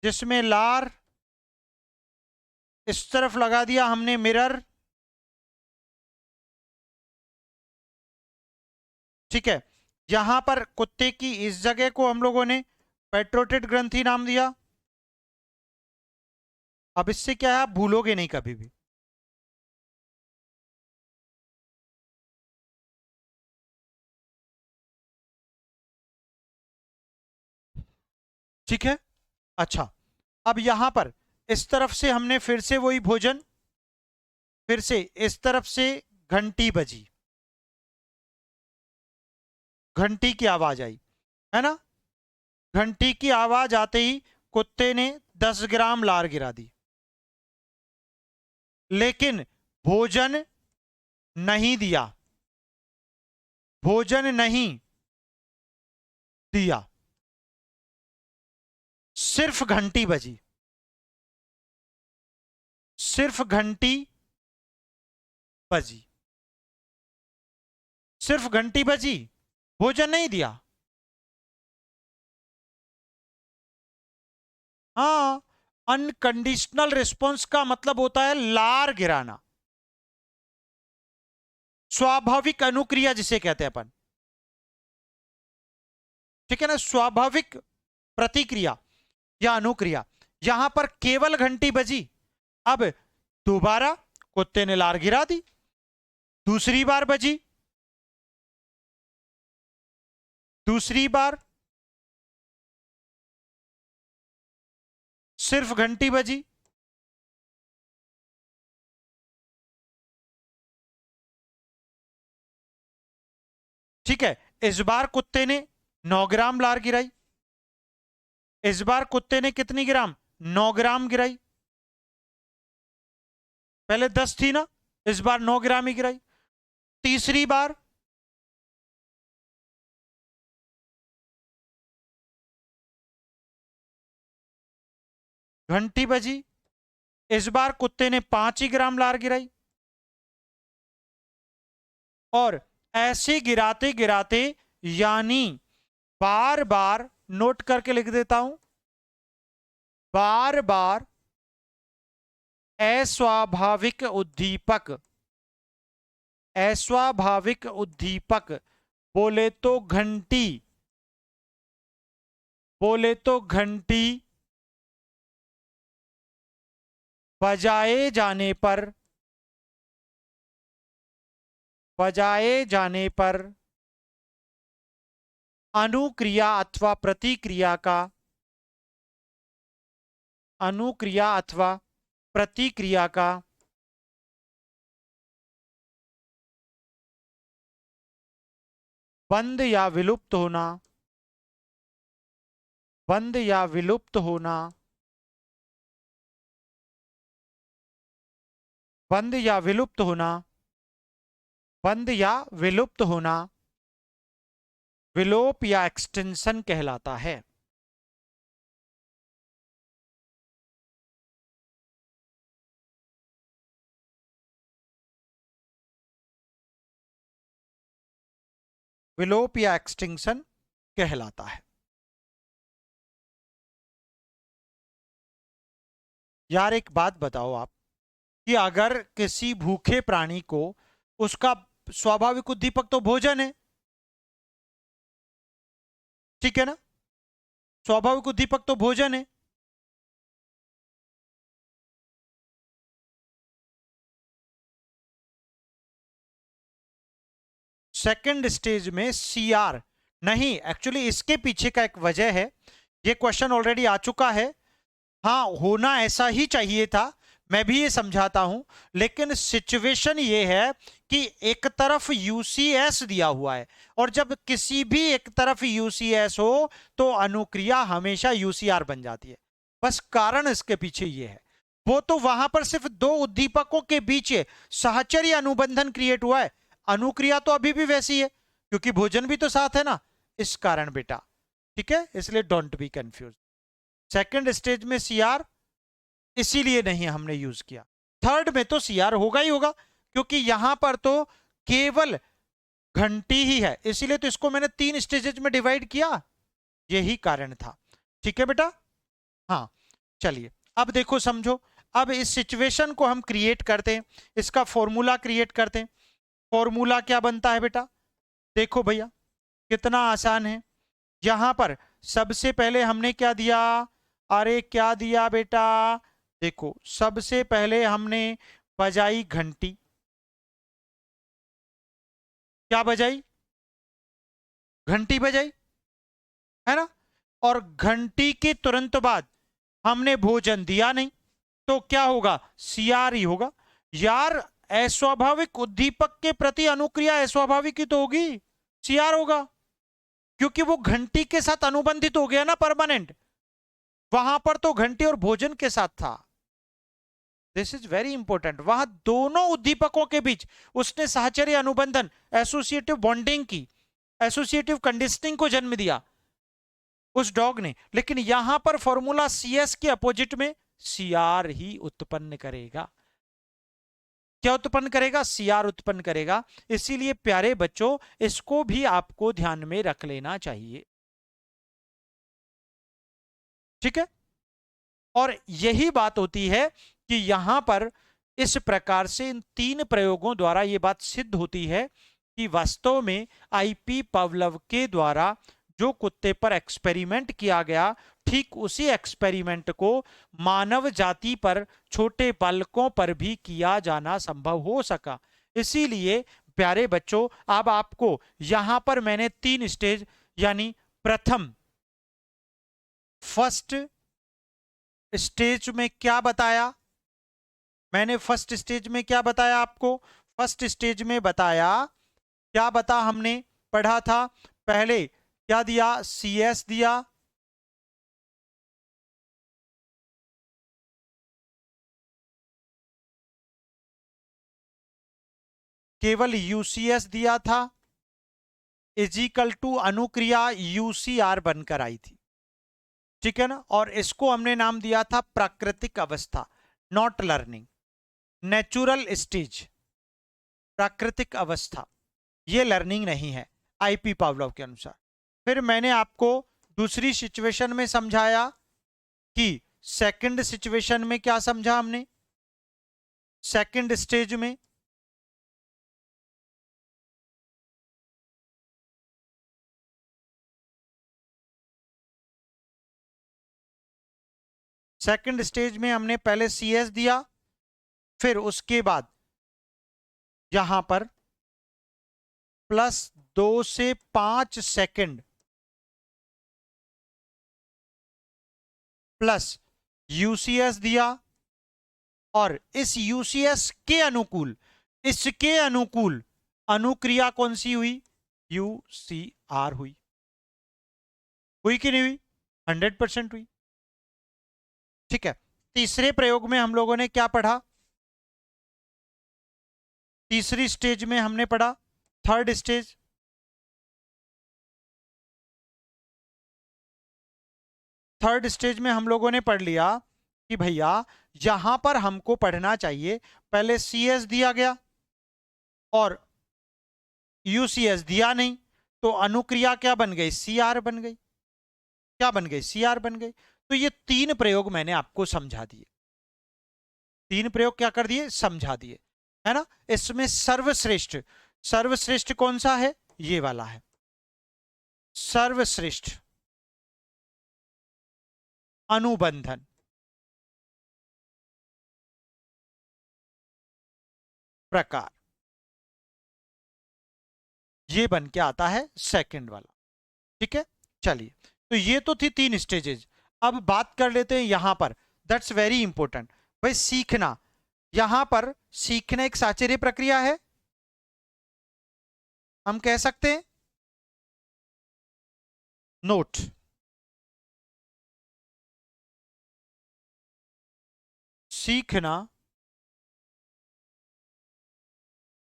Speaker 1: जिसमें लार, इस तरफ लगा दिया हमने मिरर। ठीक है, यहां पर कुत्ते की इस जगह को हम लोगों ने पेट्रोटिड ग्रंथि नाम दिया। अब इससे क्या है, आप भूलोगे नहीं कभी भी। ठीक है, अच्छा। अब यहां पर इस तरफ से हमने फिर से वही भोजन, फिर से इस तरफ से घंटी बजी, घंटी की आवाज आई, है ना? घंटी की आवाज आते ही कुत्ते ने 10 ग्राम लार गिरा दी, लेकिन भोजन नहीं दिया, भोजन नहीं दिया, सिर्फ घंटी बजी, सिर्फ घंटी बजी। सिर्फ घंटी बजी, भोजन नहीं दिया। हाँ, अनकंडीशनल रिस्पॉन्स का मतलब होता है लार गिराना, स्वाभाविक अनुक्रिया जिसे कहते हैं अपन, ठीक है ना, स्वाभाविक प्रतिक्रिया या अनुक्रिया। यहां पर केवल घंटी बजी, अब दोबारा कुत्ते ने लार गिरा दी, दूसरी बार बजी, दूसरी बार सिर्फ घंटी बजी, ठीक है। इस बार कुत्ते ने 9 ग्राम लार गिराई, इस बार कुत्ते ने कितनी ग्राम, 9 ग्राम गिराई। पहले 10 थी ना, इस बार 9 ग्राम ही गिराई। तीसरी बार घंटी बजी, इस बार कुत्ते ने 5 ही ग्राम लार गिराई। और ऐसे गिराते गिराते, यानी बार बार, नोट करके लिख देता हूं, बार बार अस्वाभाविक उद्दीपक, अस्वाभाविक उद्दीपक, बोले तो घंटी, बोले तो घंटी बजाए जाने पर, बजाए जाने पर अनुक्रिया अथवा प्रतिक्रिया का, अनुक्रिया अथवा प्रतिक्रिया का बंद या विलुप्त होना, बंद या विलुप्त होना, बंद या विलुप्त होना, बंद या विलुप्त होना विलोप या एक्सटेंशन कहलाता है। विलोप या एक्सटिंक्शन कहलाता है। यार एक बात बताओ आप, कि अगर किसी भूखे प्राणी को, उसका स्वाभाविक उद्दीपक तो भोजन है, ठीक है ना, स्वाभाविक उद्दीपक तो भोजन है। सेकंड स्टेज में सीआर नहीं, एक्चुअली इसके पीछे का एक वजह है, ये क्वेश्चन ऑलरेडी आ चुका है। हाँ, होना ऐसा ही चाहिए था, मैं भी ये समझाता हूं, लेकिन सिचुएशन ये है कि एक तरफ यूसीएस दिया हुआ है, और जब किसी भी एक तरफ यूसीएस हो तो अनुक्रिया हमेशा यूसीआर बन जाती है। बस कारण इसके पीछे ये है, वो तो वहां पर सिर्फ दो उद्दीपकों के बीच साहचर्य अनुबंधन क्रिएट हुआ है, अनुक्रिया तो अभी भी वैसी है, क्योंकि भोजन भी तो साथ है ना, इस कारण बेटा, ठीक है, इसलिए don't be confuse. Second stage में सीआर इसीलिए नहीं हमने यूज किया, थर्ड में तो सीआर होगा ही होगा, क्योंकि यहां पर तो केवल घंटी ही है, इसीलिए तो इसको मैंने 3 स्टेजेज में डिवाइड किया, यही कारण था। ठीक है बेटा, हाँ चलिए अब देखो समझो, अब इस सिचुएशन को हम क्रिएट करते हैं, इसका फॉर्मूला क्रिएट करते हैं। फॉर्मूला क्या बनता है बेटा, देखो भैया कितना आसान है। यहां पर सबसे पहले हमने क्या दिया, अरे क्या दिया बेटा, देखो सबसे पहले हमने बजाई घंटी, क्या बजाई, घंटी बजाई, है ना, और घंटी के तुरंत बाद हमने भोजन दिया नहीं, तो क्या होगा, सीआर ही होगा। यार अस्वाभाविक उद्दीपक के प्रति अनुक्रिया अस्वाभाविक ही तो होगी, सीआर होगा, क्योंकि वो घंटी के साथ अनुबंधित हो गया ना, परमानेंट, वहां पर तो घंटी और भोजन के साथ था। दिस इज वेरी इंपॉर्टेंट, वहां दोनों उद्दीपकों के बीच उसने साहचर्य अनुबंधन, एसोसिएटिव बॉन्डिंग की, एसोसिएटिव कंडीशनिंग को जन्म दिया उस डॉग ने, लेकिन यहां पर फॉर्मूला सीएस के अपोजिट में सीआर ही उत्पन्न करेगा। क्या उत्पन्न करेगा? सी आर उत्पन्न करेगा। इसीलिए प्यारे बच्चों, इसको भी आपको ध्यान में रख लेना चाहिए। ठीक है। और यही बात होती है कि यहां पर इस प्रकार से इन तीन प्रयोगों द्वारा यह बात सिद्ध होती है कि वास्तव में आईपी पावलव के द्वारा जो कुत्ते पर एक्सपेरिमेंट किया गया, ठीक उसी एक्सपेरिमेंट को मानव जाति पर, छोटे बालकों पर भी किया जाना संभव हो सका। इसीलिए प्यारे बच्चों, अब आपको यहां पर मैंने तीन स्टेज, यानी प्रथम, फर्स्ट स्टेज में क्या बताया? मैंने फर्स्ट स्टेज में क्या बताया आपको? फर्स्ट स्टेज में बताया, क्या बता हमने पढ़ा था पहले? क्या दिया? CS दिया, केवल UCS दिया था, इजिकल टू अनुक्रिया UCR बनकर आई थी। ठीक है ना? और इसको हमने नाम दिया था प्राकृतिक अवस्था, नॉट लर्निंग, नेचुरल स्टेज, प्राकृतिक अवस्था, ये लर्निंग नहीं है आईपी पावलोव के अनुसार। फिर मैंने आपको दूसरी सिचुएशन में समझाया कि सेकंड सिचुएशन में क्या समझा हमने? सेकंड स्टेज में हमने पहले CS दिया, फिर उसके बाद यहां पर +2 से 5 सेकंड प्लस UCS दिया, और इस UCS के अनुकूल, इसके अनुकूल अनुक्रिया कौन सी हुई? UCR हुई। हुई कि नहीं हुई? 100% हुई। ठीक है। तीसरे प्रयोग में हम लोगों ने क्या पढ़ा? तीसरी स्टेज में हमने पढ़ा, थर्ड स्टेज, थर्ड स्टेज में हम लोगों ने पढ़ लिया कि भैया यहां पर हमको पढ़ना चाहिए, पहले CS दिया गया और UCS दिया नहीं, तो अनुक्रिया क्या बन गई? CR बन गई। क्या बन गई? CR बन गई। तो ये तीन प्रयोग मैंने आपको समझा दिए, तीन प्रयोग क्या कर दिए? समझा दिए, है ना? इसमें सर्वश्रेष्ठ, सर्वश्रेष्ठ कौन सा है? ये वाला है, सर्वश्रेष्ठ अनुबंधन प्रकार, ये बन के आता है सेकंड वाला। ठीक है। चलिए, तो ये तो थी तीन स्टेजेस। अब बात कर लेते हैं यहां पर, दैट्स वेरी इंपॉर्टेंट भाई, सीखना। यहां पर सीखना एक साचर्य प्रक्रिया है, हम कह सकते हैं। नोट, सीखना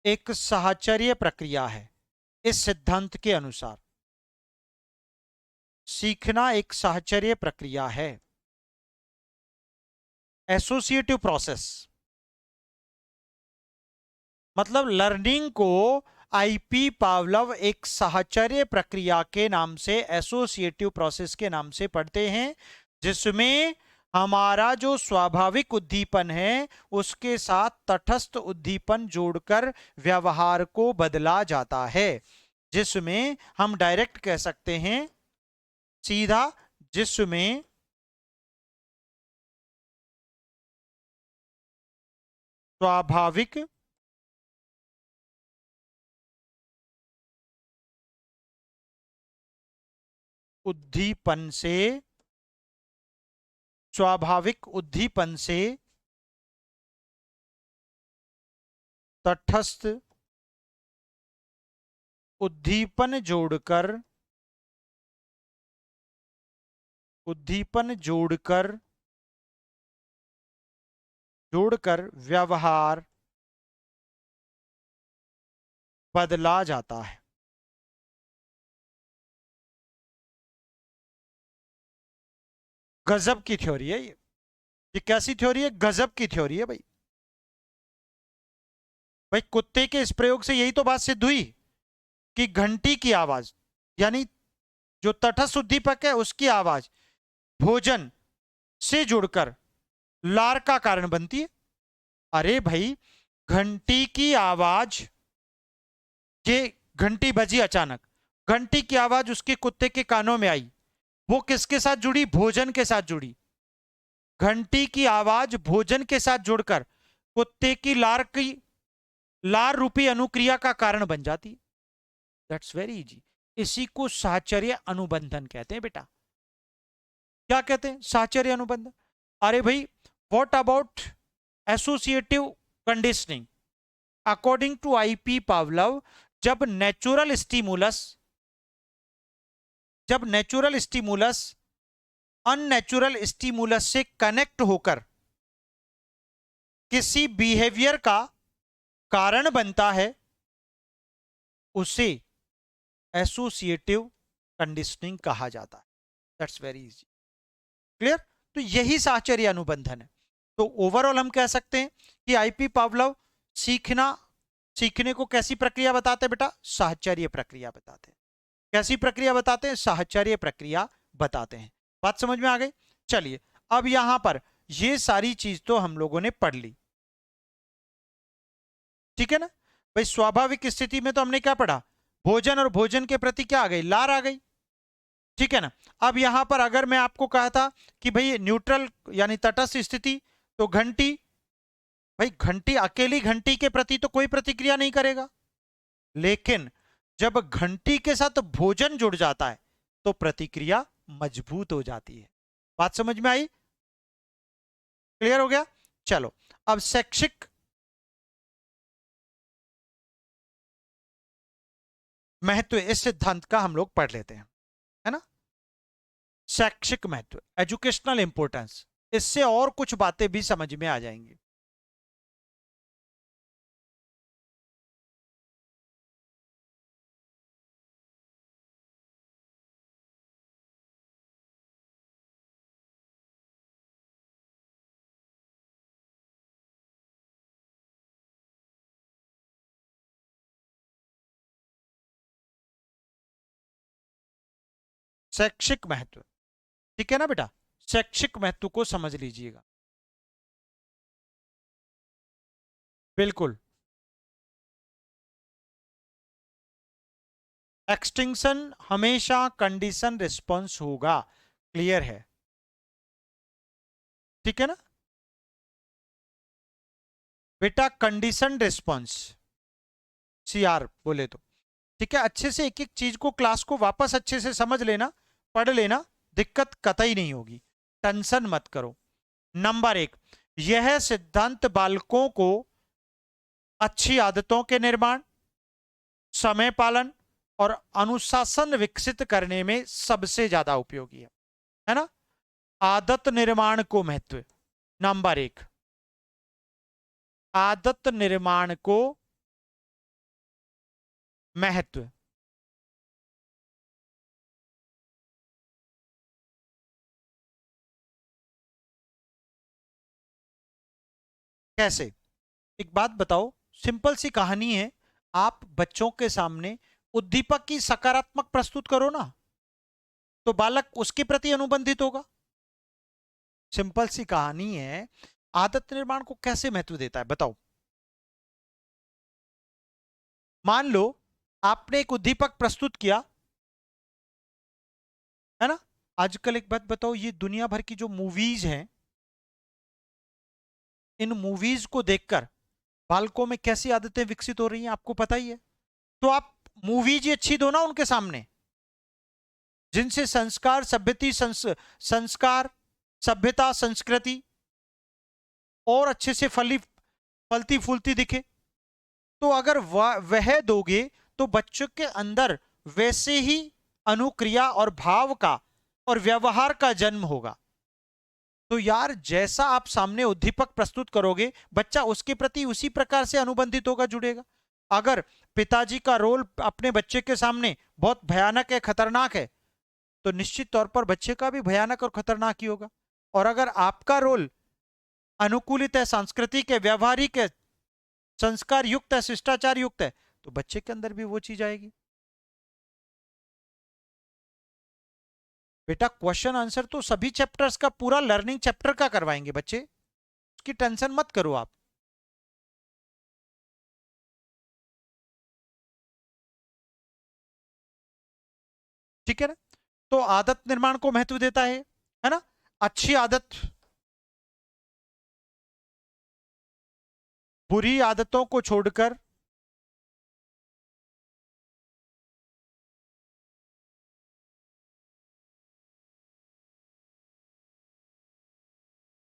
Speaker 1: एक साहचर्य प्रक्रिया है। इस सिद्धांत के अनुसार सीखना एक साहचर्य प्रक्रिया है, एसोसिएटिव प्रोसेस। मतलब लर्निंग को आईपी पावलव एक साहचर्य प्रक्रिया के नाम से, एसोसिएटिव प्रोसेस के नाम से पढ़ते हैं, जिसमें हमारा जो स्वाभाविक उद्दीपन है उसके साथ तटस्थ उद्दीपन जोड़कर व्यवहार को बदला जाता है। जिसमें हम डायरेक्ट कह सकते हैं सीधा, जिसमें स्वाभाविक उद्दीपन से, स्वाभाविक उद्दीपन से तटस्थ उद्दीपन जोड़कर, उद्दीपन जोड़कर जोड़कर व्यवहार बदला जाता है। गजब की थ्योरी है ये कैसी थ्योरी है? गजब की थ्योरी है भाई। भाई कुत्ते के इस प्रयोग से यही तो बात सिद्ध हुई कि घंटी की आवाज, यानी जो तटस्थ उद्दीपक है उसकी आवाज भोजन से जुड़कर लार का कारण बनती है। अरे भाई, घंटी की आवाज, ये घंटी बजी अचानक, घंटी की आवाज उसके कुत्ते के कानों में आई, वो किसके साथ जुड़ी? भोजन के साथ जुड़ी। घंटी की आवाज भोजन के साथ जुड़कर कुत्ते की लार रूपी अनुक्रिया का कारण बन जाती है। That's very easy. इसी को साहचर्य अनुबंधन कहते हैं बेटा। क्या कहते हैं? साहचर्य अनुबंधन। अरे भाई, what about associative conditioning? According to IP Pavlov, जब नेचुरल स्टिमुलस अननेचुरल स्टिमुलस से कनेक्ट होकर किसी बिहेवियर का कारण बनता है, उसे एसोसिएटिव कंडीशनिंग कहा जाता है। That's very easy. क्लियर? तो यही साहचर्य अनुबंधन है। तो ओवरऑल हम कह सकते हैं कि आईपी पावलव सीखने को कैसी प्रक्रिया बताते हैं बेटा? साहचर्य प्रक्रिया बताते हैं। कैसी प्रक्रिया बताते हैं? साहचर्य प्रक्रिया बताते हैं। बात समझ में आ गई? चलिए, अब यहां पर ये सारी चीज तो हम लोगों ने पढ़ ली, ठीक है ना भाई। स्वाभाविक स्थिति में तो हमने क्या पढ़ा? भोजन, और भोजन के प्रति क्या आ गई? लार आ गई, ठीक है ना। अब यहां पर अगर मैं आपको कहा था कि भाई न्यूट्रल यानी तटस्थ स्थिति, तो घंटी, भाई घंटी, अकेली घंटी के प्रति तो कोई प्रतिक्रिया नहीं करेगा, लेकिन जब घंटी के साथ भोजन जुड़ जाता है तो प्रतिक्रिया मजबूत हो जाती है। बात समझ में आई? क्लियर हो गया? चलो, अब शैक्षिक महत्व इस सिद्धांत का हम लोग पढ़ लेते हैं, है ना। शैक्षिक महत्व, एजुकेशनल इंपोर्टेंस, इससे और कुछ बातें भी समझ में आ जाएंगी। शैक्षिक महत्व, ठीक है ना बेटा। शैक्षिक महत्व को समझ लीजिएगा। बिल्कुल, एक्सटिंक्शन हमेशा कंडीशन रिस्पॉन्स होगा, क्लियर है, ठीक है ना बेटा। कंडीशन रिस्पॉन्स, सीआर बोले तो, ठीक है। अच्छे से एक एक चीज को, क्लास को वापस अच्छे से समझ लेना, पढ़ लेना, दिक्कत कतई नहीं होगी, टेंशन मत करो। नंबर एक, यह सिद्धांत बालकों को अच्छी आदतों के निर्माण, समय पालन और अनुशासन विकसित करने में सबसे ज्यादा उपयोगी है ना। आदत निर्माण को महत्व, नंबर एक, आदत निर्माण को महत्व। कैसे? एक बात बताओ, सिंपल सी कहानी है। आप बच्चों के सामने उद्दीपक की सकारात्मक प्रस्तुत करो ना, तो बालक उसके प्रति अनुबंधित होगा। सिंपल सी कहानी है। आदत निर्माण को कैसे महत्व देता है बताओ। मान लो आपने एक उद्दीपक प्रस्तुत किया, है ना। आजकल एक बात बताओ, ये दुनिया भर की जो मूवीज हैं, इन मूवीज को देखकर बालकों में कैसी आदतें विकसित हो रही हैं आपको पता ही है। तो आप मूवीज ही अच्छी दो ना उनके सामने, जिनसे संस्कार, सभ्यता, संस्कृति और अच्छे से फलती फूलती दिखे। तो अगर वह दोगे तो बच्चों के अंदर वैसे ही अनुक्रिया और भाव का और व्यवहार का जन्म होगा। तो यार, जैसा आप सामने उद्दीपक प्रस्तुत करोगे, बच्चा उसके प्रति उसी प्रकार से अनुबंधित होगा, जुड़ेगा। अगर पिताजी का रोल अपने बच्चे के सामने बहुत भयानक है, खतरनाक है, तो निश्चित तौर पर बच्चे का भी भयानक और खतरनाक ही होगा। और अगर आपका रोल अनुकूलित है, सांस्कृतिक है, व्यवहारिक है, संस्कार युक्त है, शिष्टाचार युक्त है, तो बच्चे के अंदर भी वो चीज आएगी। बेटा क्वेश्चन आंसर तो सभी चैप्टर्स का, पूरा लर्निंग चैप्टर का करवाएंगे बच्चे, उसकी टेंशन मत करो आप। ठीक है ना? तो आदत निर्माण को महत्व देता है ना? अच्छी आदत, बुरी आदतों को छोड़कर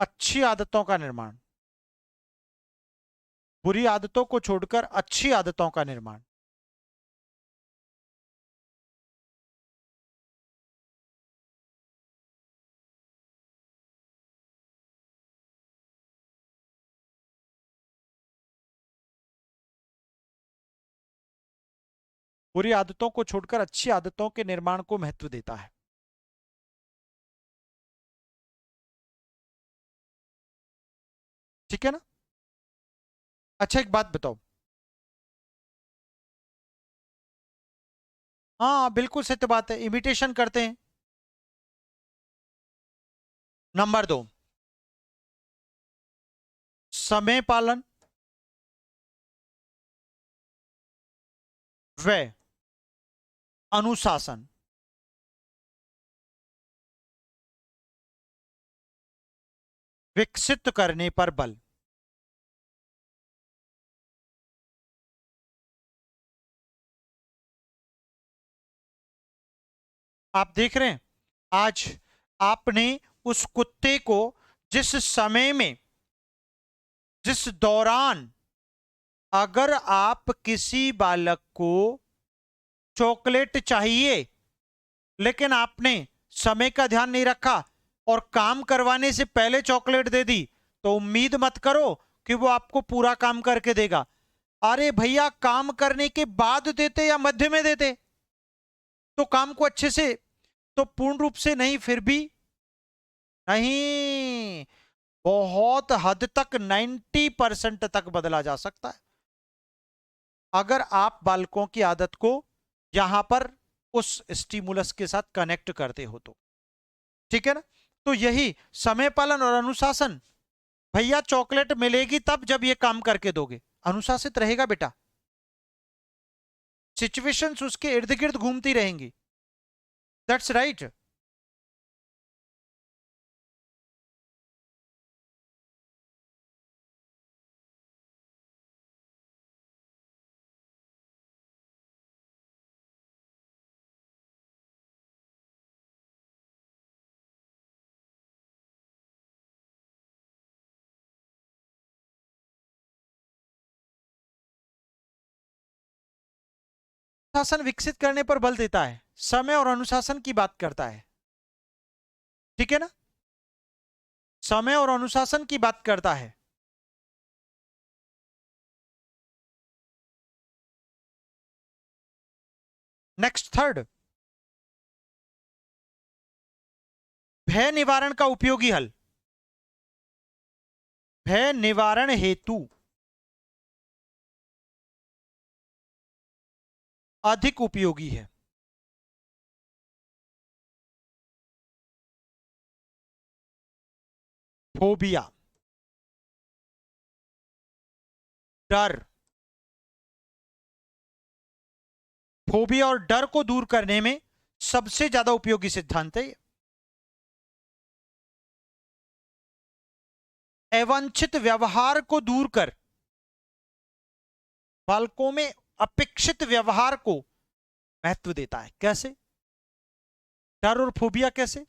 Speaker 1: अच्छी आदतों का निर्माण, बुरी आदतों को छोड़कर अच्छी आदतों का निर्माण। बुरी आदतों को छोड़कर अच्छी आदतों के निर्माण को महत्व देता है। ठीक है ना? अच्छा एक बात बताओ, हाँ बिल्कुल सत्य बात है, इमिटेशन करते हैं। नंबर 2, समय पालन व अनुशासन। विकसित करने पर बल। आप देख रहे हैं, आज आपने उस कुत्ते को जिस समय में, जिस दौरान, अगर आप किसी बालक को चॉकलेट चाहिए लेकिन आपने समय का ध्यान नहीं रखा और काम करवाने से पहले चॉकलेट दे दी, तो उम्मीद मत करो कि वो आपको पूरा काम करके देगा। अरे भैया, काम करने के बाद देते या मध्य में देते तो काम को अच्छे से, तो पूर्ण रूप से नहीं, फिर भी नहीं, बहुत हद तक 90% तक बदला जा सकता है अगर आप बालकों की आदत को यहां पर उस स्टिमुलस के साथ कनेक्ट करते हो तो। ठीक है ना? तो यही समय पालन और अनुशासन। भैया चॉकलेट मिलेगी तब जब ये काम करके दोगे, अनुशासित रहेगा बेटा, सिचुएशंस उसके इर्द गिर्द घूमती रहेंगी। That's right. अनुशासन विकसित करने पर बल देता है, समय और अनुशासन की बात करता है। ठीक है ना? समय और अनुशासन की बात करता है। नेक्स्ट, थर्ड, भय निवारण का उपयोगी हल। भय निवारण हेतु अधिक उपयोगी है। फोबिया, डर, फोबिया और डर को दूर करने में सबसे ज्यादा उपयोगी सिद्धांत है। अवांछित व्यवहार को दूर कर बालकों में अपेक्षित व्यवहार को महत्व देता है। कैसे? डर और फोबिया कैसे?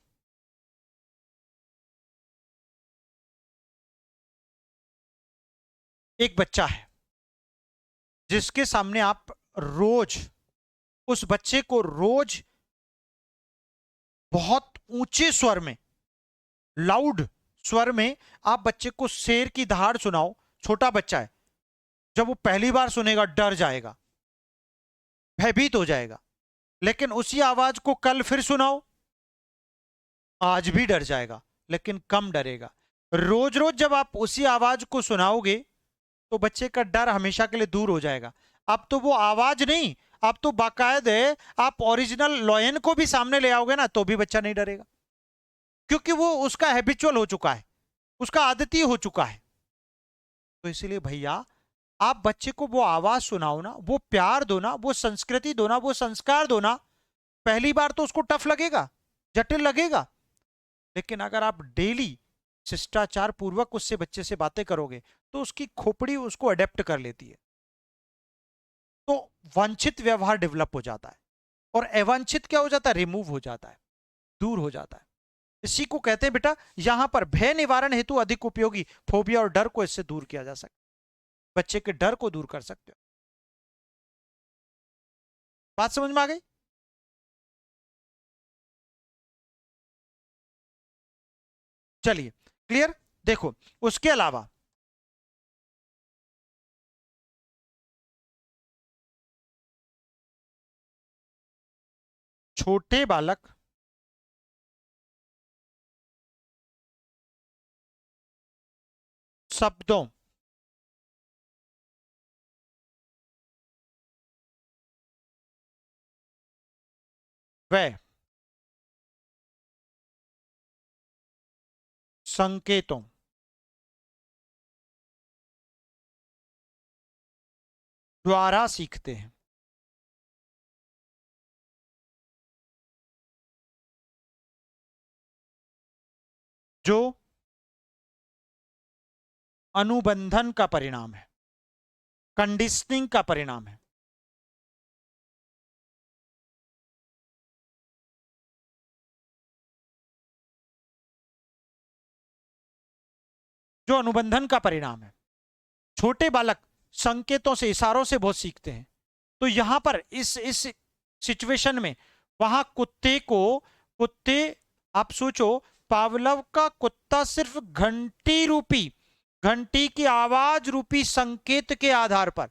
Speaker 1: एक बच्चा है जिसके सामने आप रोज, उस बच्चे को रोज बहुत ऊंचे स्वर में, लाउड स्वर में आप बच्चे को शेर की दहाड़ सुनाओ, छोटा बच्चा है, जब वो पहली बार सुनेगा डर जाएगा, भयभीत हो जाएगा। लेकिन उसी आवाज को कल फिर सुनाओ, आज भी डर जाएगा लेकिन कम डरेगा। रोज रोज जब आप उसी आवाज को सुनाओगे तो बच्चे का डर हमेशा के लिए दूर हो जाएगा। अब तो वो आवाज नहीं, अब तो बाकायदे आप ओरिजिनल लॉयन को भी सामने ले आओगे ना तो भी बच्चा नहीं डरेगा, क्योंकि वो उसका हैबिचुअल हो चुका है, उसका आदती हो चुका है। तो इसीलिए भैया आप बच्चे को वो आवाज सुनाओ ना, वो प्यार दो ना, वो संस्कृति दो ना, वो संस्कार दो ना। पहली बार तो उसको टफ लगेगा, जटिल लगेगा, लेकिन अगर आप डेली शिष्टाचार पूर्वक उससे बच्चे से बातें करोगे तो उसकी खोपड़ी उसको अडेप्ट कर लेती है। तो वांछित व्यवहार डेवलप हो जाता है और अवांछित क्या हो जाता है, रिमूव हो जाता है, दूर हो जाता है। इसी को कहते हैं बेटा, यहां पर भय निवारण हेतु अधिक उपयोगी फोबिया और डर को इससे दूर किया जा सकता है, बच्चे के डर को दूर कर सकते हो। बात समझ में आ गई? चलिए, क्लियर। देखो, उसके अलावा छोटे बालक शब्दों, व संकेतों द्वारा सीखते हैं। जो अनुबंधन का परिणाम है, कंडीशनिंग का परिणाम है। जो अनुबंधन का परिणाम है। छोटे बालक संकेतों से, इशारों से बहुत सीखते हैं। तो यहां पर इस सिचुएशन में वहां कुत्ते, आप सोचो, पावलव का कुत्ता सिर्फ घंटी की आवाज रूपी संकेत के आधार पर,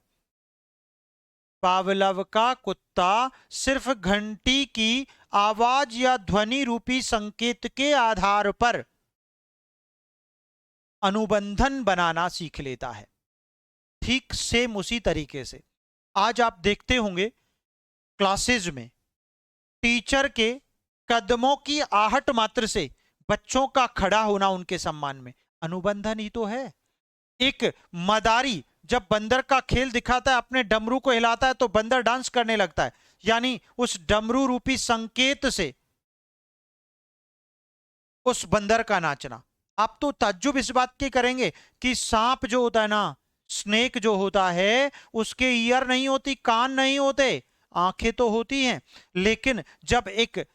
Speaker 1: पावलव का कुत्ता सिर्फ घंटी की आवाज या ध्वनि रूपी संकेत के आधार पर अनुबंधन बनाना सीख लेता है। ठीक सेम उसी तरीके से आज आप देखते होंगे क्लासेज में टीचर के कदमों की आहट मात्र से बच्चों का खड़ा होना उनके सम्मान में अनुबंधन ही तो है। एक मदारी जब बंदर का खेल दिखाता है, अपने डमरू को हिलाता है तो बंदर डांस करने लगता है, यानी उस डमरू रूपी संकेत से उस बंदर का नाचना। आप तो ताज्जुब इस बात के करेंगे कि सांप जो होता है ना, स्नेक जो होता है, उसके ईयर नहीं होती, कान नहीं होते, आंखें तो होती हैं, लेकिन जब एक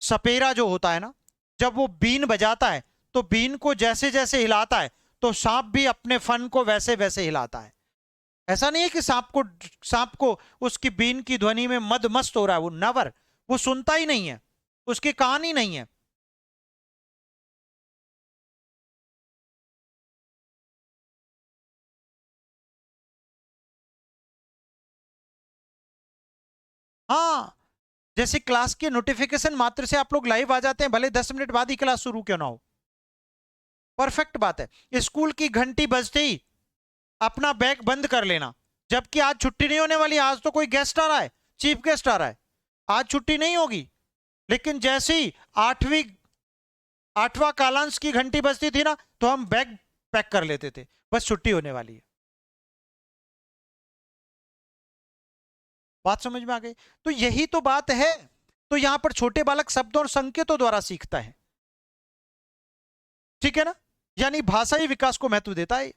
Speaker 1: सपेरा जो होता है ना, जब वो बीन बजाता है तो बीन को जैसे जैसे हिलाता है तो सांप भी अपने फन को वैसे वैसे हिलाता है। ऐसा नहीं है कि सांप को उसकी बीन की ध्वनि में मद मस्त हो रहा है, वो नवर, वो सुनता ही नहीं है, उसके कान ही नहीं है। हाँ, जैसे क्लास के नोटिफिकेशन मात्र से आप लोग लाइव आ जाते हैं, भले 10 मिनट बाद ही क्लास शुरू क्यों ना हो, परफेक्ट बात है। स्कूल की घंटी बजते ही अपना बैग बंद कर लेना, जबकि आज छुट्टी नहीं होने वाली, आज तो कोई गेस्ट आ रहा है, चीफ गेस्ट आ रहा है, आज छुट्टी नहीं होगी। लेकिन जैसे ही आठवां कालांश की घंटी बजती थी ना तो हम बैग पैक कर लेते थे, बस छुट्टी होने वाली है। बात समझ में आ गई? तो यही तो बात है। तो यहां पर छोटे बालक शब्दों और संकेतों द्वारा सीखता है, ठीक है ना, यानी भाषाई विकास को महत्व देता है।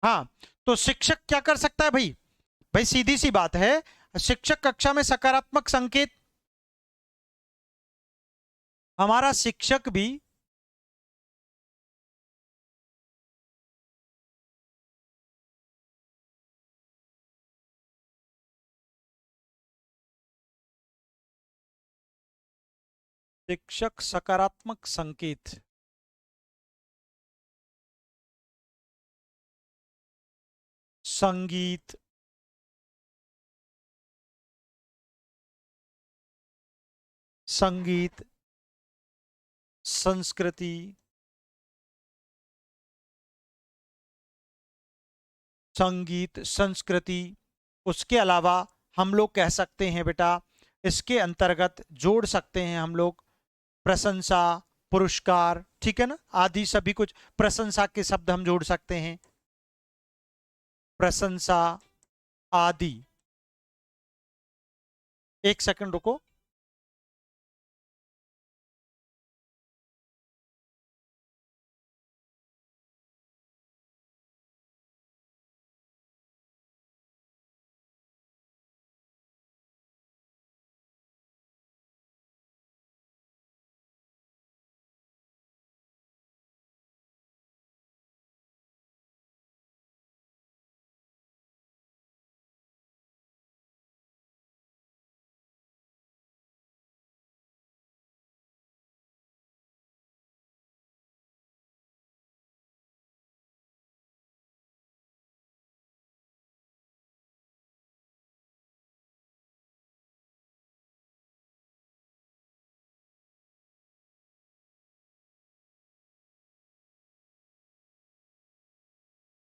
Speaker 1: हाँ, तो शिक्षक क्या कर सकता है भाई? भाई सीधी सी बात है, शिक्षक कक्षा में सकारात्मक संकेत, हमारा शिक्षक भी शिक्षक सकारात्मक संकेत संगीत, संगीत, संस्कृति, संगीत, संस्कृति। उसके अलावा हम लोग कह सकते हैं बेटा, इसके अंतर्गत जोड़ सकते हैं हम लोग प्रशंसा, पुरस्कार, ठीक है ना, आदि सभी कुछ प्रशंसा के शब्द हम जोड़ सकते हैं, प्रशंसा आदि। एक सेकंड रुको।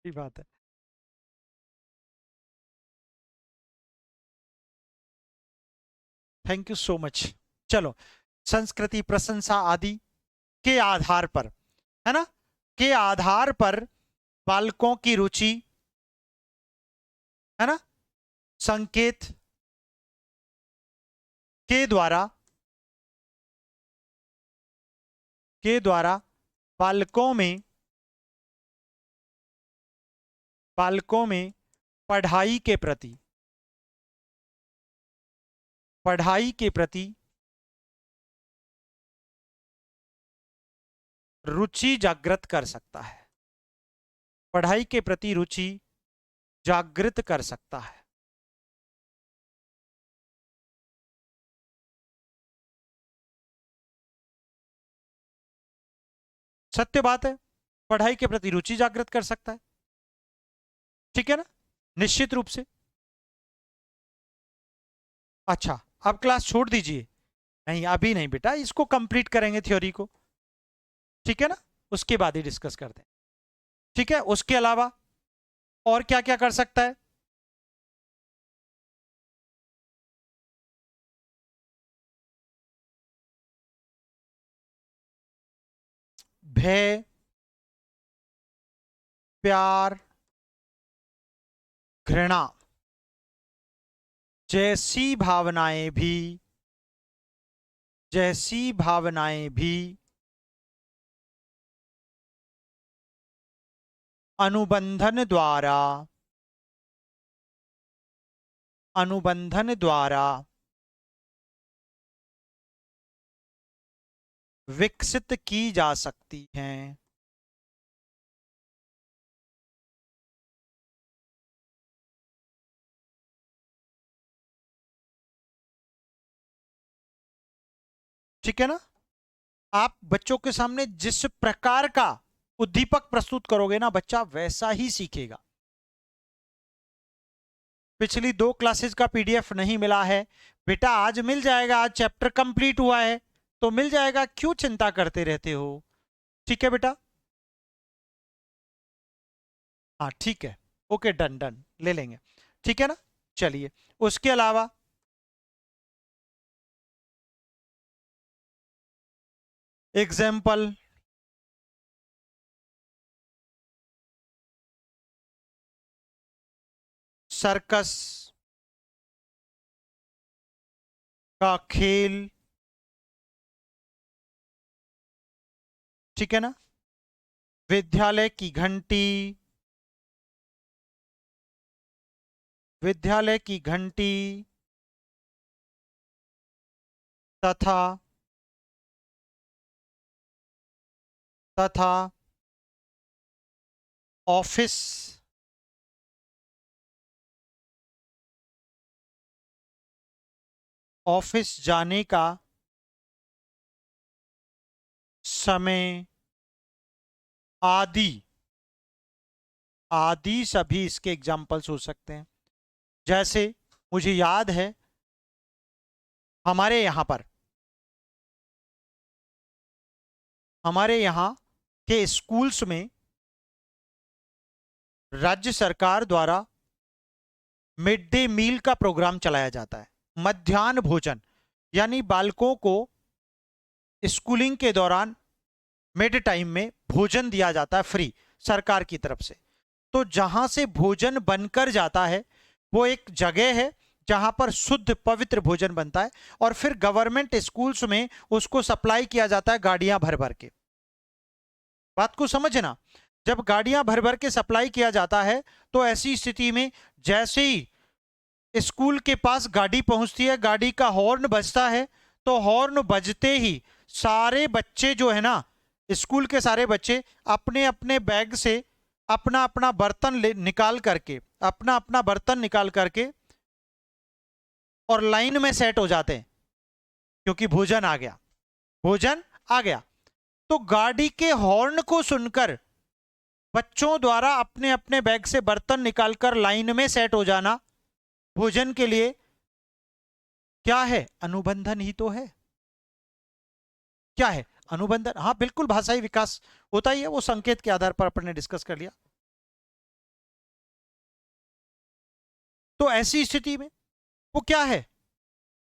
Speaker 1: ये बात है। Thank you so much. चलो, संस्कृति, प्रशंसा आदि के आधार पर, है ना, के आधार पर बालकों की रुचि, है ना, संकेत के द्वारा, के द्वारा बालकों में, बालकों में पढ़ाई के प्रति, पढ़ाई के प्रति रुचि जागृत कर सकता है, पढ़ाई के प्रति रुचि जागृत कर सकता है। सत्य बात है, पढ़ाई के प्रति रुचि जागृत कर सकता है, ठीक है ना, निश्चित रूप से। अच्छा, अब क्लास छोड़ दीजिए। नहीं, अभी नहीं बेटा, इसको कंप्लीट करेंगे थ्योरी को, ठीक है ना, उसके बाद ही डिस्कस करते हैं। ठीक है, उसके अलावा और क्या क्या कर सकता है? भय, प्यार, घृणा जैसी भावनाएं भी, जैसी भावनाएं भी अनुबंधन द्वारा, अनुबंधन द्वारा विकसित की जा सकती हैं। ठीक है ना, आप बच्चों के सामने जिस प्रकार का उद्दीपक प्रस्तुत करोगे ना, बच्चा वैसा ही सीखेगा। पिछली 2 क्लासेस का पीडीएफ नहीं मिला है बेटा, आज मिल जाएगा, आज चैप्टर कंप्लीट हुआ है तो मिल जाएगा, क्यों चिंता करते रहते हो? ठीक है बेटा, हाँ ठीक है, ओके, डन डन, ले लेंगे, ठीक है ना। चलिए, उसके अलावा एग्जाम्पल, सर्कस का खेल, ठीक है ना, विद्यालय की घंटी, विद्यालय की घंटी तथा, तथा ऑफिस, ऑफिस जाने का समय आदि, आदि सभी इसके एग्जाम्पल्स हो सकते हैं। जैसे मुझे याद है हमारे यहाँ के स्कूल्स में राज्य सरकार द्वारा मिड डे मील का प्रोग्राम चलाया जाता है। मध्याह्न भोजन, यानी बालकों को स्कूलिंग के दौरान मिड टाइम में भोजन दिया जाता है फ्री, सरकार की तरफ से। तो जहां से भोजन बनकर जाता है वो एक जगह है जहां पर शुद्ध पवित्र भोजन बनता है, और फिर गवर्नमेंट स्कूल्स में उसको सप्लाई किया जाता है गाड़ियां भर भर के। बात को समझना, जब गाड़ियां भर भर के सप्लाई किया जाता है तो ऐसी स्थिति में जैसे ही स्कूल के पास गाड़ी पहुंचती है, गाड़ी का हॉर्न बजता है, तो हॉर्न बजते ही सारे बच्चे जो है ना, स्कूल के सारे बच्चे अपने अपने बैग से अपना अपना बर्तन निकाल करके, अपना अपना बर्तन निकाल करके और लाइन में सेट हो जाते हैं, क्योंकि भोजन आ गया, भोजन आ गया। तो गाड़ी के हॉर्न को सुनकर बच्चों द्वारा अपने अपने बैग से बर्तन निकालकर लाइन में सेट हो जाना भोजन के लिए क्या है? अनुबंधन ही तो है। क्या है? अनुबंधन। हाँ बिल्कुल, भाषाई विकास होता ही है, वो संकेत के आधार पर अपन ने डिस्कस कर लिया। तो ऐसी स्थिति में वो क्या है?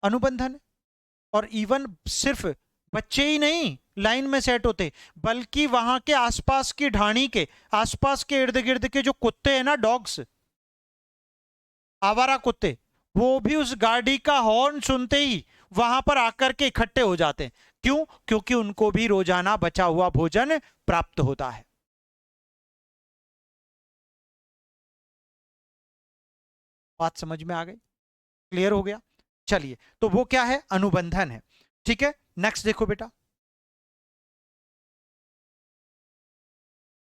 Speaker 1: अनुबंधन है। और इवन सिर्फ बच्चे ही नहीं लाइन में सेट होते, बल्कि वहां के आसपास की ढाणी के आसपास के इर्द गिर्द के जो कुत्ते हैं ना, डॉग्स, आवारा कुत्ते, वो भी उस गाड़ी का हॉर्न सुनते ही वहां पर आकर के इकट्ठे हो जाते हैं। क्यों? क्योंकि उनको भी रोजाना बचा हुआ भोजन प्राप्त होता है। बात समझ में आ गई? क्लियर हो गया? चलिए, तो वो क्या है? अनुबंधन है। ठीक है, नेक्स्ट देखो बेटा,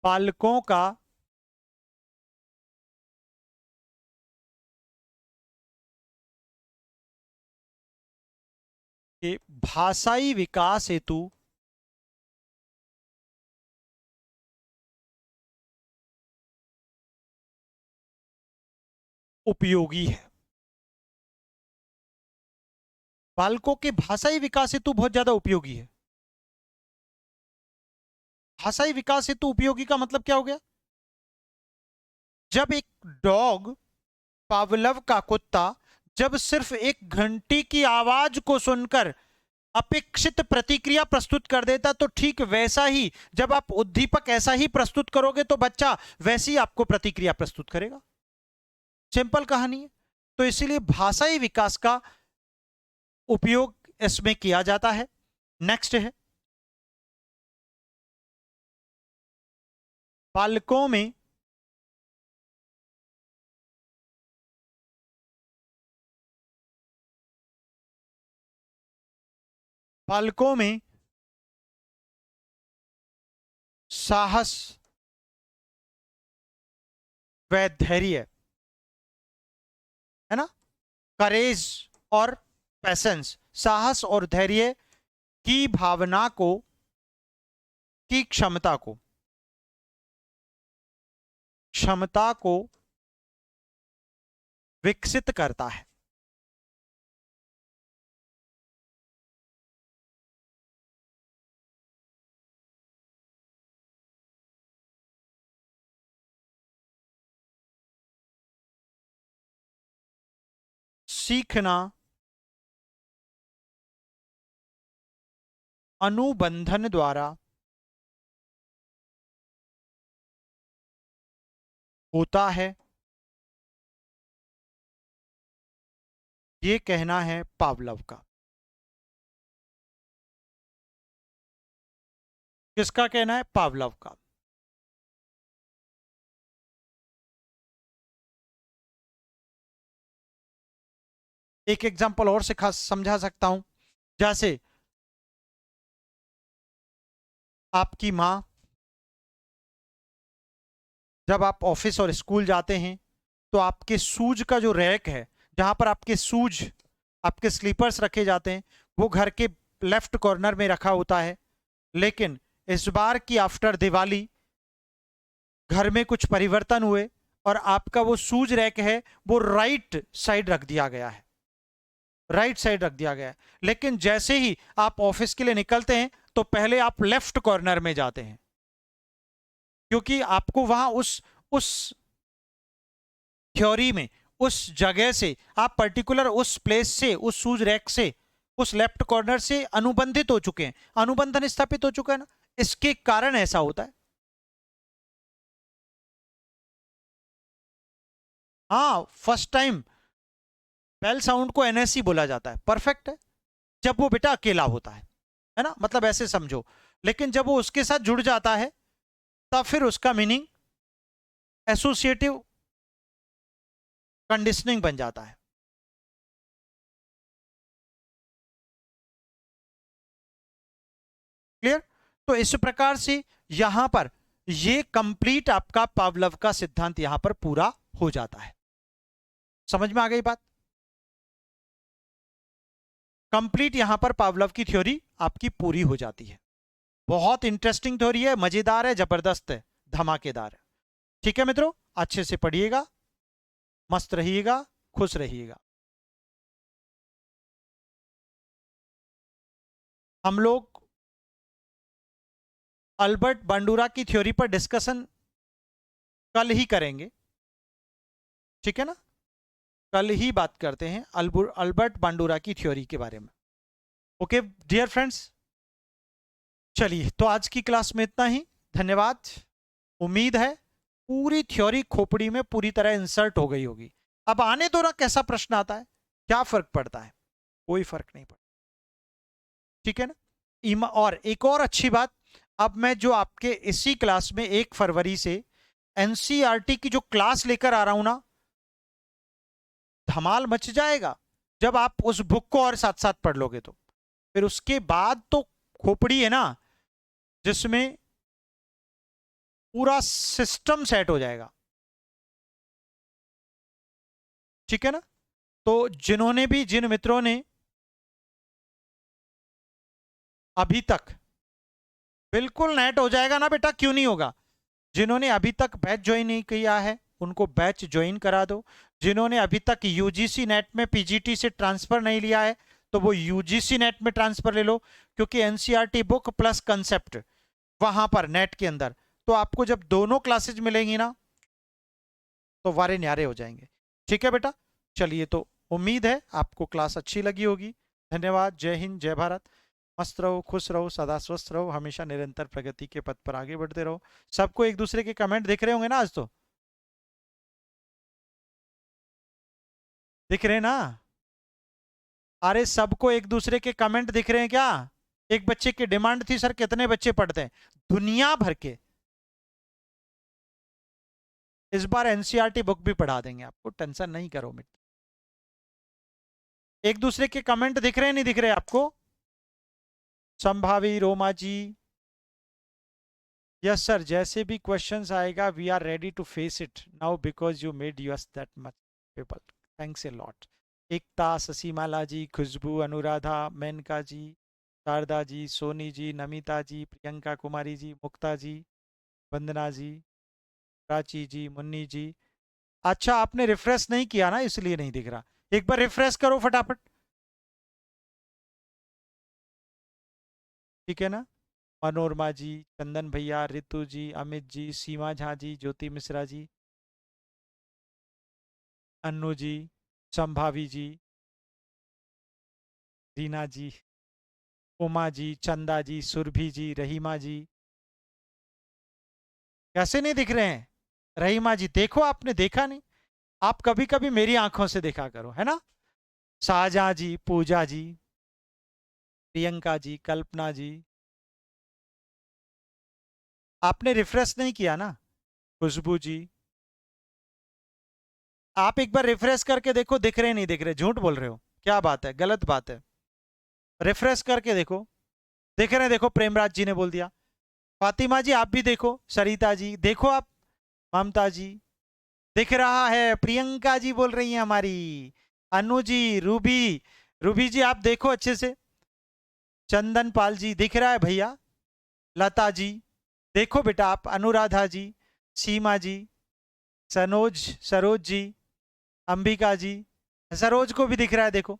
Speaker 1: बालकों का के भाषाई विकास हेतु उपयोगी है। बालकों के भाषाई विकास हेतु बहुत ज्यादा उपयोगी है। भाषाई विकास हेतु उपयोगी का मतलब क्या हो गया? जब एक डॉग, पावलव का कुत्ता, जब सिर्फ एक घंटी की आवाज को सुनकर अपेक्षित प्रतिक्रिया प्रस्तुत कर देता, तो ठीक वैसा ही जब आप उद्दीपक ऐसा ही प्रस्तुत करोगे तो बच्चा वैसी आपको प्रतिक्रिया प्रस्तुत करेगा। सिंपल कहानी है। तो इसीलिए भाषाई विकास का उपयोग इसमें किया जाता है। नेक्स्ट है, बालकों में बालकों में साहस व धैर्य, है ना, करेज और पैसेंस, साहस और धैर्य की भावना को, की क्षमता को विकसित करता है। सीखना अनुबंधन द्वारा होता है, ये कहना है पावलव का। किसका कहना है? पावलव का। एक एग्जांपल और से खास समझा सकता हूं। जैसे आपकी मां, जब आप ऑफिस और स्कूल जाते हैं तो आपके शूज का जो रैक है, जहां पर आपके शूज, आपके स्लीपर्स रखे जाते हैं, वो घर के लेफ्ट कॉर्नर में रखा होता है। लेकिन इस बार की आफ्टर दिवाली घर में कुछ परिवर्तन हुए और आपका वो शूज रैक है वो राइट साइड रख दिया गया है, राइट साइड रख दिया गया है। लेकिन जैसे ही आप ऑफिस के लिए निकलते हैं तो पहले आप लेफ्ट कॉर्नर में जाते हैं, क्योंकि आपको वहां उस थ्योरी में, उस जगह से आप पर्टिकुलर उस प्लेस से, उस शूज रैक से, उस लेफ्ट कॉर्नर से अनुबंधित हो चुके हैं, अनुबंधन स्थापित हो चुका है ना, इसके कारण ऐसा होता है। हाँ, फर्स्ट टाइम बेल साउंड को एनएससी बोला जाता है, परफेक्ट है, जब वो बेटा अकेला होता है ना, मतलब ऐसे समझो। लेकिन जब वो उसके साथ जुड़ जाता है तब फिर उसका मीनिंग एसोसिएटिव कंडीशनिंग बन जाता है। क्लियर? तो इस प्रकार से यहां पर ये कंप्लीट आपका पावलव का सिद्धांत यहां पर पूरा हो जाता है। समझ में आ गई बात? कंप्लीट यहां पर पावलव की थ्योरी आपकी पूरी हो जाती है। बहुत इंटरेस्टिंग थ्योरी है, मजेदार है, जबरदस्त है, धमाकेदार है। ठीक है मित्रों, अच्छे से पढ़िएगा, मस्त रहिएगा, खुश रहिएगा। हम लोग अल्बर्ट बांडुरा की थ्योरी पर डिस्कशन कल ही करेंगे, ठीक है ना? कल ही बात करते हैं अल्बर्ट बांडुरा की थ्योरी के बारे में। ओके डियर फ्रेंड्स, चलिए तो आज की क्लास में इतना ही। धन्यवाद। उम्मीद है पूरी थ्योरी खोपड़ी में पूरी तरह इंसर्ट हो गई होगी। अब आने दो ना कैसा प्रश्न आता है, क्या फर्क पड़ता है, कोई फर्क नहीं पड़ता, ठीक है ना? और एक और अच्छी बात, अब मैं जो आपके इसी क्लास में 1 फरवरी से एनसीईआरटी की जो क्लास लेकर आ रहा हूं ना, धमाल मच जाएगा जब आप उस बुक को और साथ साथ पढ़ लोगे तो। फिर उसके बाद तो खोपड़ी है ना, जिसमें पूरा सिस्टम सेट हो जाएगा, ठीक है ना? तो जिन्होंने भी, जिन मित्रों ने अभी तक, बिल्कुल नेट हो जाएगा ना बेटा, क्यों नहीं होगा? जिन्होंने अभी तक बैच ज्वाइन नहीं किया है उनको बैच ज्वाइन करा दो। जिन्होंने अभी तक यूजीसी नेट में पीजीटी से ट्रांसफर नहीं लिया है तो वो यूजीसी नेट में ट्रांसफर ले लो, क्योंकि एनसीईआरटी बुक प्लस कंसेप्ट वहां पर नेट के अंदर, तो आपको जब दोनों क्लासेज मिलेंगी ना तो वारे न्यारे हो जाएंगे। ठीक है बेटा, चलिए तो उम्मीद है आपको क्लास अच्छी लगी होगी। धन्यवाद। जय हिंद, जय भारत। मस्त रहो, खुश रहो, सदा स्वस्थ रहो, हमेशा निरंतर प्रगति के पथ पर आगे बढ़ते रहो। सबको एक दूसरे के कमेंट दिख रहे होंगे ना आज तो? दिख रहे हैं ना? अरे सबको एक दूसरे के कमेंट दिख रहे हैं क्या? एक बच्चे की डिमांड थी, सर कितने बच्चे पढ़ते हैं? दुनिया भर के। इस बार एनसीईआरटी बुक भी पढ़ा देंगे आपको, टेंशन नहीं करो मित्र। एक दूसरे के कमेंट दिख रहे हैं, नहीं दिख रहे आपको? संभावी, रोमा जी, यस सर, जैसे भी क्वेश्चंस आएगा we are ready to face it now because you made us that much people, thanks a lot. Ekta, Shashimala ji, Khushboo, Anuradha, Menka ji, Sharda ji, Soni ji, Namita ji, Priyanka Kumari ji, Mukta ji, Vandana ji, Prachi ji, Munni ji. अच्छा आपने रिफ्रेश नहीं किया ना, इसलिए नहीं दिख रहा, एक बार रिफ्रेश करो फटाफट, ठीक है ना? मनोरमा जी, चंदन भैया, रितु जी, अमित जी, सीमा झा जी, ज्योति मिश्रा जी, अन्नू जी, संभावी जी, रीना जी, उमा जी, चंदा जी, सुरभि जी, रहीमा जी। कैसे नहीं दिख रहे हैं? रहीमा जी देखो, आपने देखा नहीं, आप कभी कभी मेरी आंखों से देखा करो, है ना? शाहजहां जी, पूजा जी, प्रियंका जी, कल्पना जी। आपने रिफ्रेश नहीं किया ना? खुशबू जी, आप एक बार रिफ्रेश करके देखो, दिख रहे नहीं दिख रहे? झूठ बोल रहे हो, क्या बात है, गलत बात है। रिफ्रेश करके देखो, दिख रहे हैं? देखो प्रेमराज जी ने बोल दिया। फातिमा जी आप भी देखो, सरिता जी देखो, आप, ममता जी दिख रहा है, प्रियंका जी बोल रही हैं हमारी, अनु जी, रूबी, रूबी जी आप देखो अच्छे से, चंदन पाल जी दिख रहा है भैया, लता जी देखो बेटा आप, अनुराधा जी, सीमा जी, सनोज, सरोज जी, अंबिका जी, सरोज को भी दिख रहा है देखो,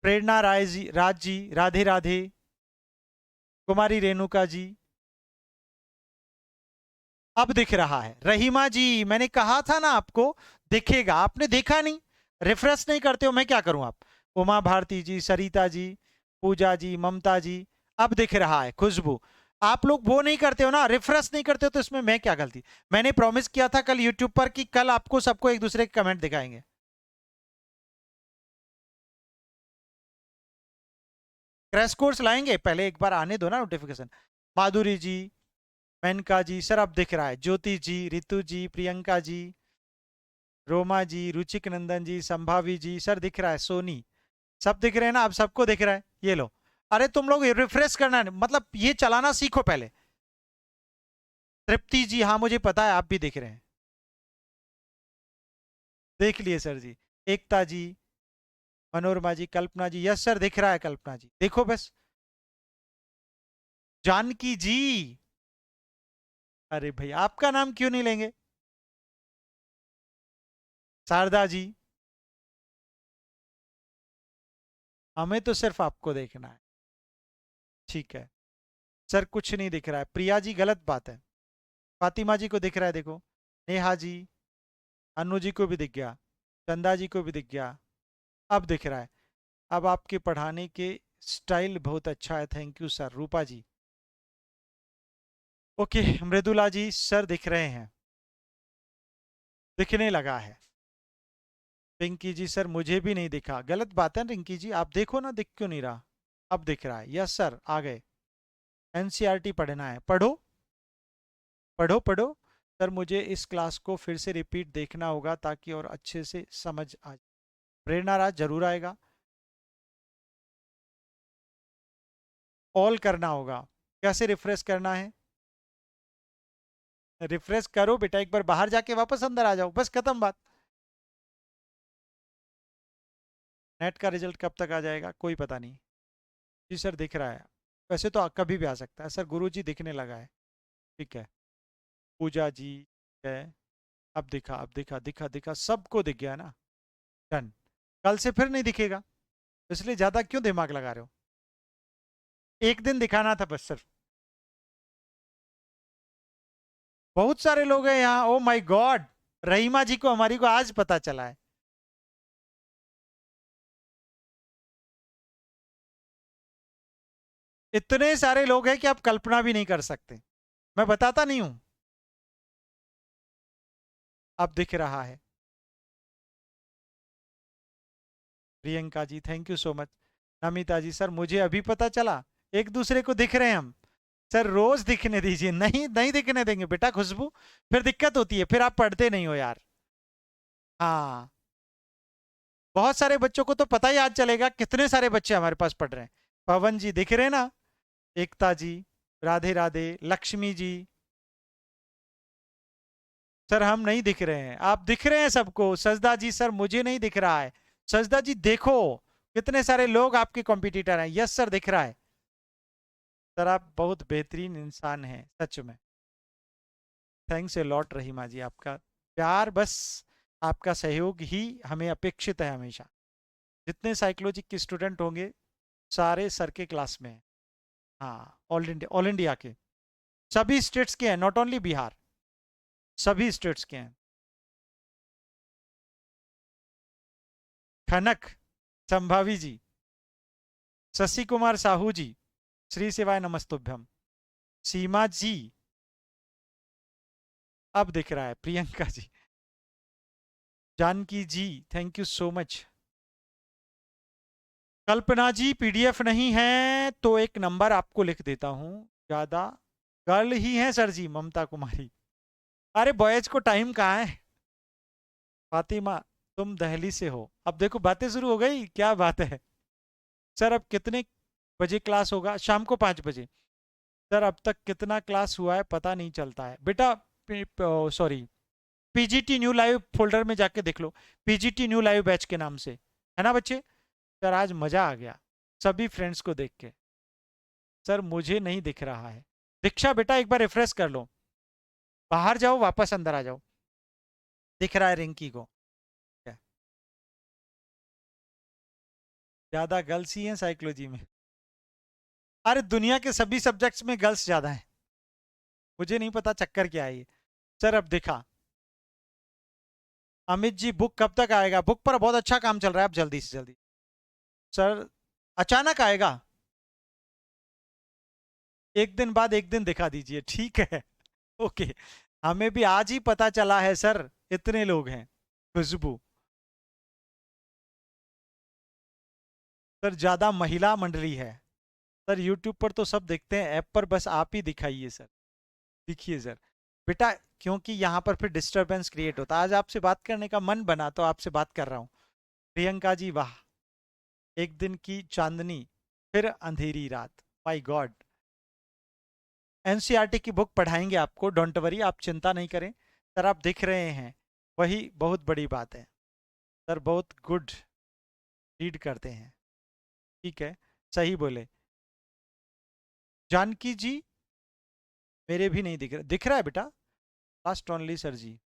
Speaker 1: प्रेरणा राय जी, राज जी, राधे राधे, कुमारी रेणुका जी, अब दिख रहा है। रहीमा जी, मैंने कहा था ना आपको दिखेगा, आपने देखा नहीं, रिफ्रेश नहीं करते हो, मैं क्या करूं आप। उमा भारती जी, सरिता जी, पूजा जी, ममता जी, अब दिख रहा है। खुशबू, आप लोग वो नहीं करते हो ना, रिफ्रेश नहीं करते हो, तो इसमें मैं क्या गलती। मैंने प्रॉमिस किया था कल यूट्यूब पर कि कल आपको सबको एक दूसरे के कमेंट दिखाएंगे। क्रैश कोर्स लाएंगे, पहले एक बार आने दो ना नोटिफिकेशन। माधुरी जी, मेनका जी, सर अब दिख रहा है। ज्योति जी, रितु जी, प्रियंका जी, रोमा जी, रुचिक नंदन जी, संभावी जी, सर दिख रहा है। सोनी, सब दिख रहे हैं ना, आप सबको दिख रहा है, ये लो। अरे तुम लोग रिफ्रेश करना है, मतलब ये चलाना सीखो पहले। तृप्ति जी, हाँ मुझे पता है आप भी दिख रहे हैं, देख लिए सर जी। एकता जी, मनोरमा जी, कल्पना जी, यस सर दिख रहा है। कल्पना जी देखो बस। जानकी जी, अरे भाई आपका नाम क्यों नहीं लेंगे। शारदा जी, हमें तो सिर्फ आपको देखना है, ठीक है। सर कुछ नहीं दिख रहा है। प्रिया जी, गलत बात है। फातिमा जी को दिख रहा है देखो। नेहा जी, अनु जी को भी दिख गया, चंदा जी को भी दिख गया, अब दिख रहा है। अब आपके पढ़ाने के स्टाइल बहुत अच्छा है, thank you sir. Roopa ji, okay. Mridula ji, sir दिख रहे हैं, दिखने लगा है। रिंकी जी, सर मुझे भी नहीं दिखा, गलत बात है रिंकी जी, आप देखो ना, दिख क्यों नहीं रहा। अब दिख रहा है, यस सर आ गए। एनसीईआरटी पढ़ना है, पढ़ो पढ़ो पढ़ो। सर मुझे इस क्लास को फिर से रिपीट देखना होगा ताकि और अच्छे से समझ आ जाए। प्रेरणा राज जरूर आएगा। ऑल करना होगा, कैसे रिफ्रेश करना है। रिफ्रेश करो बेटा, एक बार बाहर जाके वापस अंदर आ जाओ, बस खत्म बात। नेट का रिजल्ट कब तक आ जाएगा कोई पता नहीं। जी सर दिख रहा है, वैसे तो कभी भी आ सकता है। सर गुरु जी दिखने लगा है, ठीक है। पूजा जी है, अब दिखा, अब दिखा, दिखा दिखा, सबको दिख गया ना, डन। कल से फिर नहीं दिखेगा, इसलिए ज्यादा क्यों दिमाग लगा रहे हो। एक दिन दिखाना था बस सिर्फ। बहुत सारे लोग हैं यहाँ, ओ माय गॉड। रहीमा जी को, हमारी को आज पता चला है। इतने सारे लोग हैं कि आप कल्पना भी नहीं कर सकते, मैं बताता नहीं हूं। अब दिख रहा है। Priyanka ji, thank you so much. Namita ji, sir मुझे अभी पता चला, एक दूसरे को दिख रहे हैं हम। सर रोज दिखने दीजिए, नहीं नहीं दिखने देंगे बेटा। खुशबू, फिर दिक्कत होती है, फिर आप पढ़ते नहीं हो यार। हाँ, बहुत सारे बच्चों को तो पता ही आज चलेगा कितने सारे बच्चे हमारे पास पढ़ रहे हैं। पवन जी दिख रहे हैं ना, एकता जी, राधे राधे, लक्ष्मी जी। सर हम नहीं दिख रहे हैं, आप दिख रहे हैं सबको। सजदा जी, सर मुझे नहीं दिख रहा है। सजदा जी देखो, कितने सारे लोग आपके कॉम्पिटिटर हैं। यस सर दिख रहा है। सर आप बहुत बेहतरीन इंसान हैं सच में, थैंक्स ए लॉट रहीमा जी। आपका प्यार, बस आपका सहयोग ही हमें अपेक्षित है हमेशा। जितने साइकोलॉजी के स्टूडेंट होंगे सारे सर के क्लास में हैं। हाँ, ऑल इंडिया के सभी स्टेट्स के हैं, नॉट ओनली बिहार, सभी स्टेट्स के हैं। खनक, संभावी जी, शशि कुमार साहू जी, श्री शिवाय नमस्तुभ्यम। सीमा जी, अब दिख रहा है। Priyanka ji, Janaki ji, thank you so much. Kalpana ji, PDF नहीं है तो एक नंबर आपको लिख देता हूं, ज्यादा गर्ल ही है सर जी। ममता कुमारी, अरे बॉयज को टाइम कहाँ है। फातिमा, तुम दहली से हो, अब देखो बातें शुरू हो गई, क्या बात है। सर अब कितने बजे क्लास होगा, शाम को 5 बजे। सर अब तक कितना क्लास हुआ है पता नहीं चलता है बेटा। Sorry, PGT new live folder में जाके देख लो, पीजीटी न्यू लाइव बैच के नाम से, है ना बच्चे। सर आज मजा आ गया सभी फ्रेंड्स को देख के। सर मुझे नहीं दिख रहा है। दीक्षा बेटा एक बार रिफ्रेश कर लो। बाहर जाओ, वापस अंदर आ जाओ। दिख रहा है रिंकी को? क्या? ज्यादा गर्ल्स ही हैं साइकोलॉजी में? अरे दुनिया के सभी सब्जेक्ट्स में गर्ल्स ज्यादा हैं। मुझे नहीं पता चक्कर क्या है ये। सर अब दिखा। अमित जी बुक कब तक आएगा? बुक पर बहुत अच्छा काम चल रहा है, अब जल्दी से जल्दी। सर अचानक आएगा? एक दिन बाद एक दिन दिखा दीजिए, ठीक है। ओके। हमें भी आज ही पता चला है सर, इतने लोग हैं। खुशबू। सर ज्यादा महिला मंडली है। सर यूट्यूब पर तो सब देखते हैं, ऐप पर बस आप ही दिखाइए सर। दिखिए सर। बेटा, क्योंकि यहाँ पर फिर डिस्टरबेंस क्रिएट होता है। आज आपसे बात करने का मन बना तो आपसे बात कर रहा हूँ। प्रियंका जी वाह। एक दिन की चांदनी, फिर अंधेरी रात। My God. एनसीईआरटी की बुक पढ़ाएंगे आपको, डोंट वरी, आप चिंता नहीं करें। सर आप दिख रहे हैं, वही बहुत बड़ी बात है। सर बहुत गुड रीड करते हैं। ठीक है, सही बोले। जानकी जी, मेरे भी नहीं दिख रहा। दिख रहा है बेटा? लास्ट ओनली सर जी।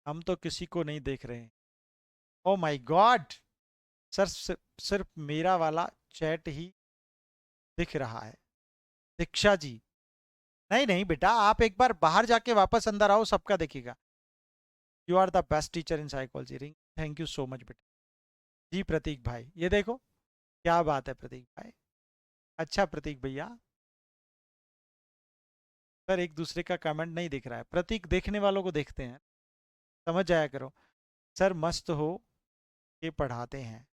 Speaker 1: हम तो किसी को नहीं देख रहे हैं। Oh my God. सर सिर्फ मेरा वाला चैट ही दिख रहा है। दीक्षा जी। नहीं नहीं बेटा, आप एक बार बाहर जाके वापस अंदर आओ, सबका दिखेगा। You are the best teacher in psychology ring. Thank you so much बेटा। जी प्रतीक भाई, ये देखो, क्या बात है प्रतीक भाई। अच्छा प्रतीक भैया। सर एक दूसरे का कमेंट नहीं दिख रहा है। प्रतीक देखने वालों को देखते हैं, समझ जाया करो। सर मस्त हो के पढ़ाते हैं,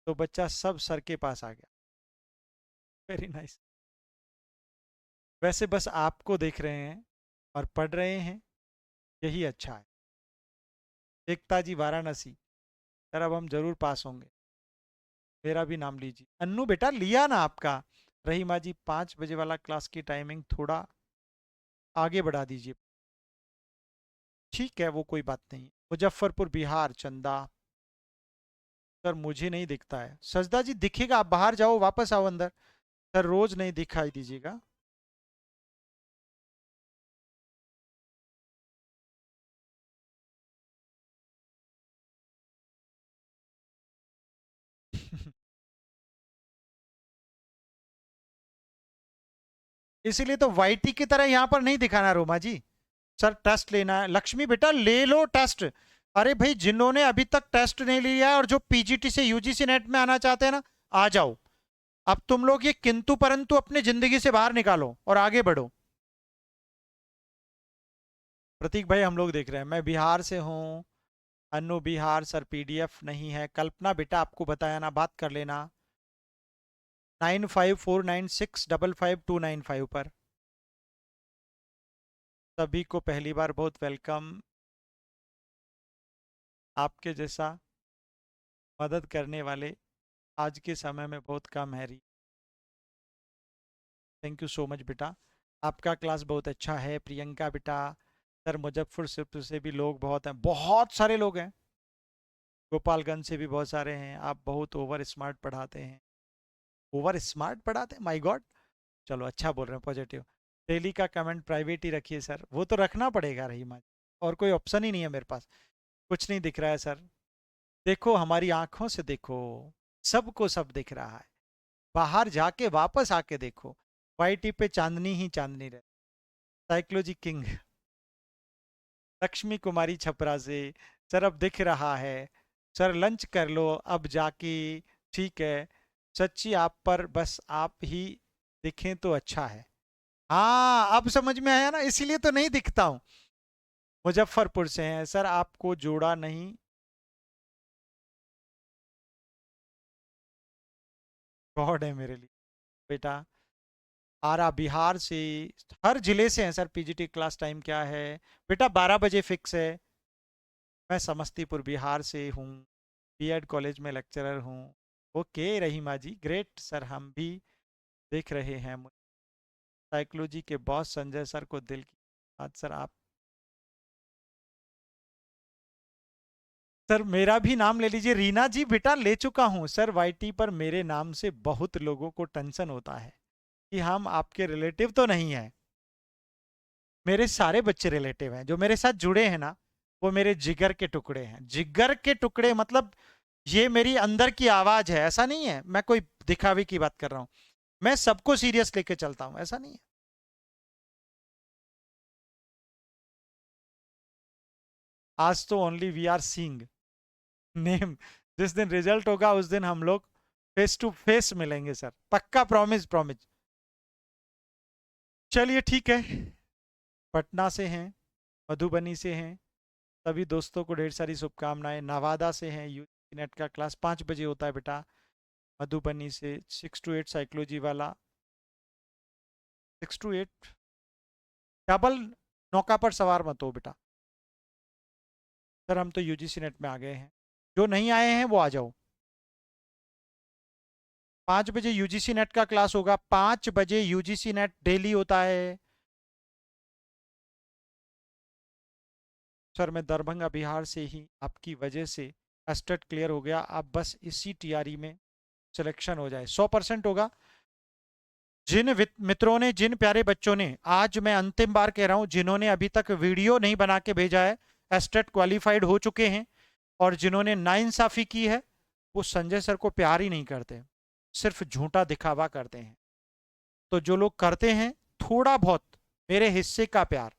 Speaker 1: तो बच्चा सब सर के पास आ गया। Very nice. वैसे बस आपको देख रहे हैं और पढ़ रहे हैं, यही अच्छा है। एकता जी वाराणसी। सर अब हम जरूर पास होंगे। मेरा भी नाम लीजिए। अन्नू बेटा लिया ना आपका। रहीमा जी 5 बजे वाला क्लास की टाइमिंग थोड़ा आगे बढ़ा दीजिए। ठीक है, वो कोई बात नहीं। मुजफ्फरपुर बिहार चंदा। सर मुझे नहीं दिखता है। सजदा जी दिखेगा, आप बाहर जाओ, वापस आओ अंदर। सर रोज नहीं दिखाई दीजिएगा। इसीलिए तो वाईटी की तरह यहां पर नहीं दिखाना रोमा जी। सर टेस्ट लेना है, लक्ष्मी बेटा ले लो टेस्ट। अरे भाई, जिन्होंने अभी तक टेस्ट नहीं लिया है और जो पीजीटी से यूजीसी नेट में आना चाहते हैं ना, आ जाओ। अब तुम लोग ये किंतु परंतु अपने जिंदगी से बाहर निकालो और आगे बढ़ो। प्रतीक भाई हम लोग देख रहे हैं, मैं बिहार से हूँ। अनु बिहार सर, पीडीएफ नहीं है। कल्पना बेटा आपको बताया ना, बात कर लेना। 9549655295 पर। सभी को पहली बार बहुत वेलकम। आपके जैसा मदद करने वाले आज के समय में बहुत कम है। री थैंक यू सो मच बेटा। आपका क्लास बहुत अच्छा है प्रियंका बेटा। सर मुजफ्फरपुर से भी लोग बहुत हैं, बहुत सारे लोग हैं। गोपालगंज से भी बहुत सारे हैं। आप बहुत ओवर स्मार्ट पढ़ाते हैं। ओवर स्मार्ट पढ़ाते हैं, माय गॉड। चलो अच्छा बोल रहे हैं, पॉजिटिव। डेली का कमेंट प्राइवेट ही रखिए सर, वो तो रखना पड़ेगा रही माँ। और कोई ऑप्शन ही नहीं है मेरे पास। कुछ नहीं दिख रहा है सर। देखो हमारी आंखों से देखो, सबको सब दिख रहा है। बाहर जाके वापस आके देखो, वाईटी पे चांदनी ही चांदनी रहे। Psychology king. लक्ष्मी कुमारी छपरा से। सर अब दिख रहा है। सर लंच कर लो अब जाके। ठीक है। सच्ची आप पर बस आप ही दिखें तो अच्छा है। हाँ अब समझ में आया ना, इसीलिए तो नहीं दिखता हूँ। मुजफ्फरपुर से हैं सर, आपको जोड़ा नहीं। गॉड है मेरे लिए बेटा। आरा बिहार से। हर जिले से हैं सर। पीजीटी क्लास टाइम क्या है? बेटा 12 बजे फिक्स है। मैं समस्तीपुर बिहार से हूँ। बीएड कॉलेज में लेक्चरर हूँ। ओके रहीमा जी ग्रेट सर, हम भी देख रहे हैं। साइकोलॉजी के बॉस संजय सर को दिल की बात सर आप। सर मेरा भी नाम ले लीजिए। रीना जी बेटा ले चुका हूँ सर। वाईटी पर मेरे नाम से बहुत लोगों को टेंशन होता है कि हम आपके रिलेटिव तो नहीं है। मेरे सारे बच्चे रिलेटिव हैं, जो मेरे साथ जुड़े हैं ना, वो मेरे जिगर के टुकड़े हैं। जिगर के टुकड़े मतलब ये मेरी अंदर की आवाज है, ऐसा नहीं है मैं कोई दिखावे की बात कर रहा हूँ। मैं सबको सीरियस लेके चलता हूँ, ऐसा नहीं है। आज तो only we are seeing name. जिस दिन रिजल्ट होगा उस दिन हम लोग फेस टू फेस मिलेंगे सर, पक्का, प्रॉमिस प्रॉमिस। चलिए ठीक है। पटना से हैं, मधुबनी से हैं, सभी दोस्तों को ढेर सारी शुभकामनाएं। नवादा से हैं, यूजी नेट का क्लास 5 बजे होता है बेटा। मधुबनी से 6 to 8 साइकोलॉजी वाला, 6 to 8। डबल नौका पर सवार मत हो बेटा। सर हम तो यूजीसी नेट में आ गए हैं, जो नहीं आए हैं वो आ जाओ। 5 बजे यूजीसी नेट का क्लास होगा, 5 बजे यूजीसी नेट डेली होता है। सर मैं दरभंगा बिहार से ही, आपकी वजह से एस्टेट क्लियर हो गया, आप बस इसी टीआरई में सिलेक्शन हो जाए, 100% होगा। जिन मित्रों ने, जिन प्यारे बच्चों ने, आज मैं अंतिम बार कह रहा हूं, जिन्होंने अभी तक वीडियो नहीं बना के भेजा है, एस्टेट क्वालिफाइड हो चुके हैं। और जिन्होंने नाइंसाफी की है, वो संजय सर को प्यार ही नहीं करते, सिर्फ झूठा दिखावा करते हैं। तो जो लोग करते हैं, थोड़ा बहुत मेरे हिस्से का प्यार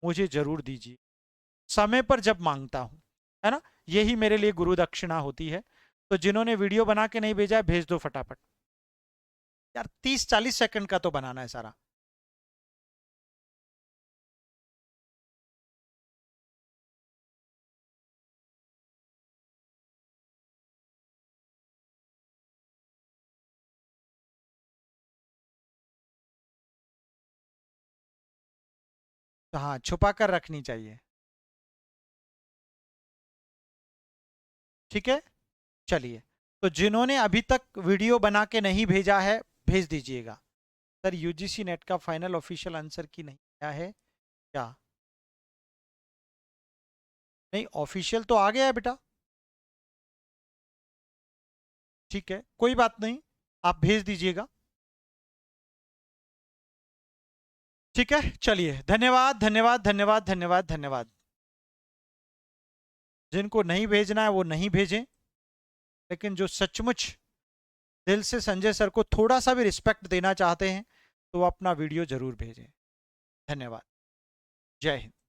Speaker 1: मुझे जरूर दीजिए, समय पर जब मांगता हूं, है ना। यही मेरे लिए गुरु दक्षिणा होती है। तो जिन्होंने वीडियो बना के नहीं भेजा है, भेज दो फटाफट यार, 30-40 सेकंड का तो बनाना है सारा। तो हाँ, छुपा कर रखनी चाहिए। ठीक है, चलिए। तो जिन्होंने अभी तक वीडियो बना के नहीं भेजा है, भेज दीजिएगा। सर यूजीसी नेट का फाइनल ऑफिशियल आंसर की नहीं आया है क्या? नहीं, ऑफिशियल तो आ गया है बेटा। ठीक है, कोई बात नहीं, आप भेज दीजिएगा। ठीक है, चलिए, धन्यवाद धन्यवाद धन्यवाद धन्यवाद धन्यवाद। जिनको नहीं भेजना है वो नहीं भेजें, लेकिन जो सचमुच दिल से संजय सर को थोड़ा सा भी रिस्पेक्ट देना चाहते हैं, तो वो अपना वीडियो जरूर भेजें। धन्यवाद। जय हिंद।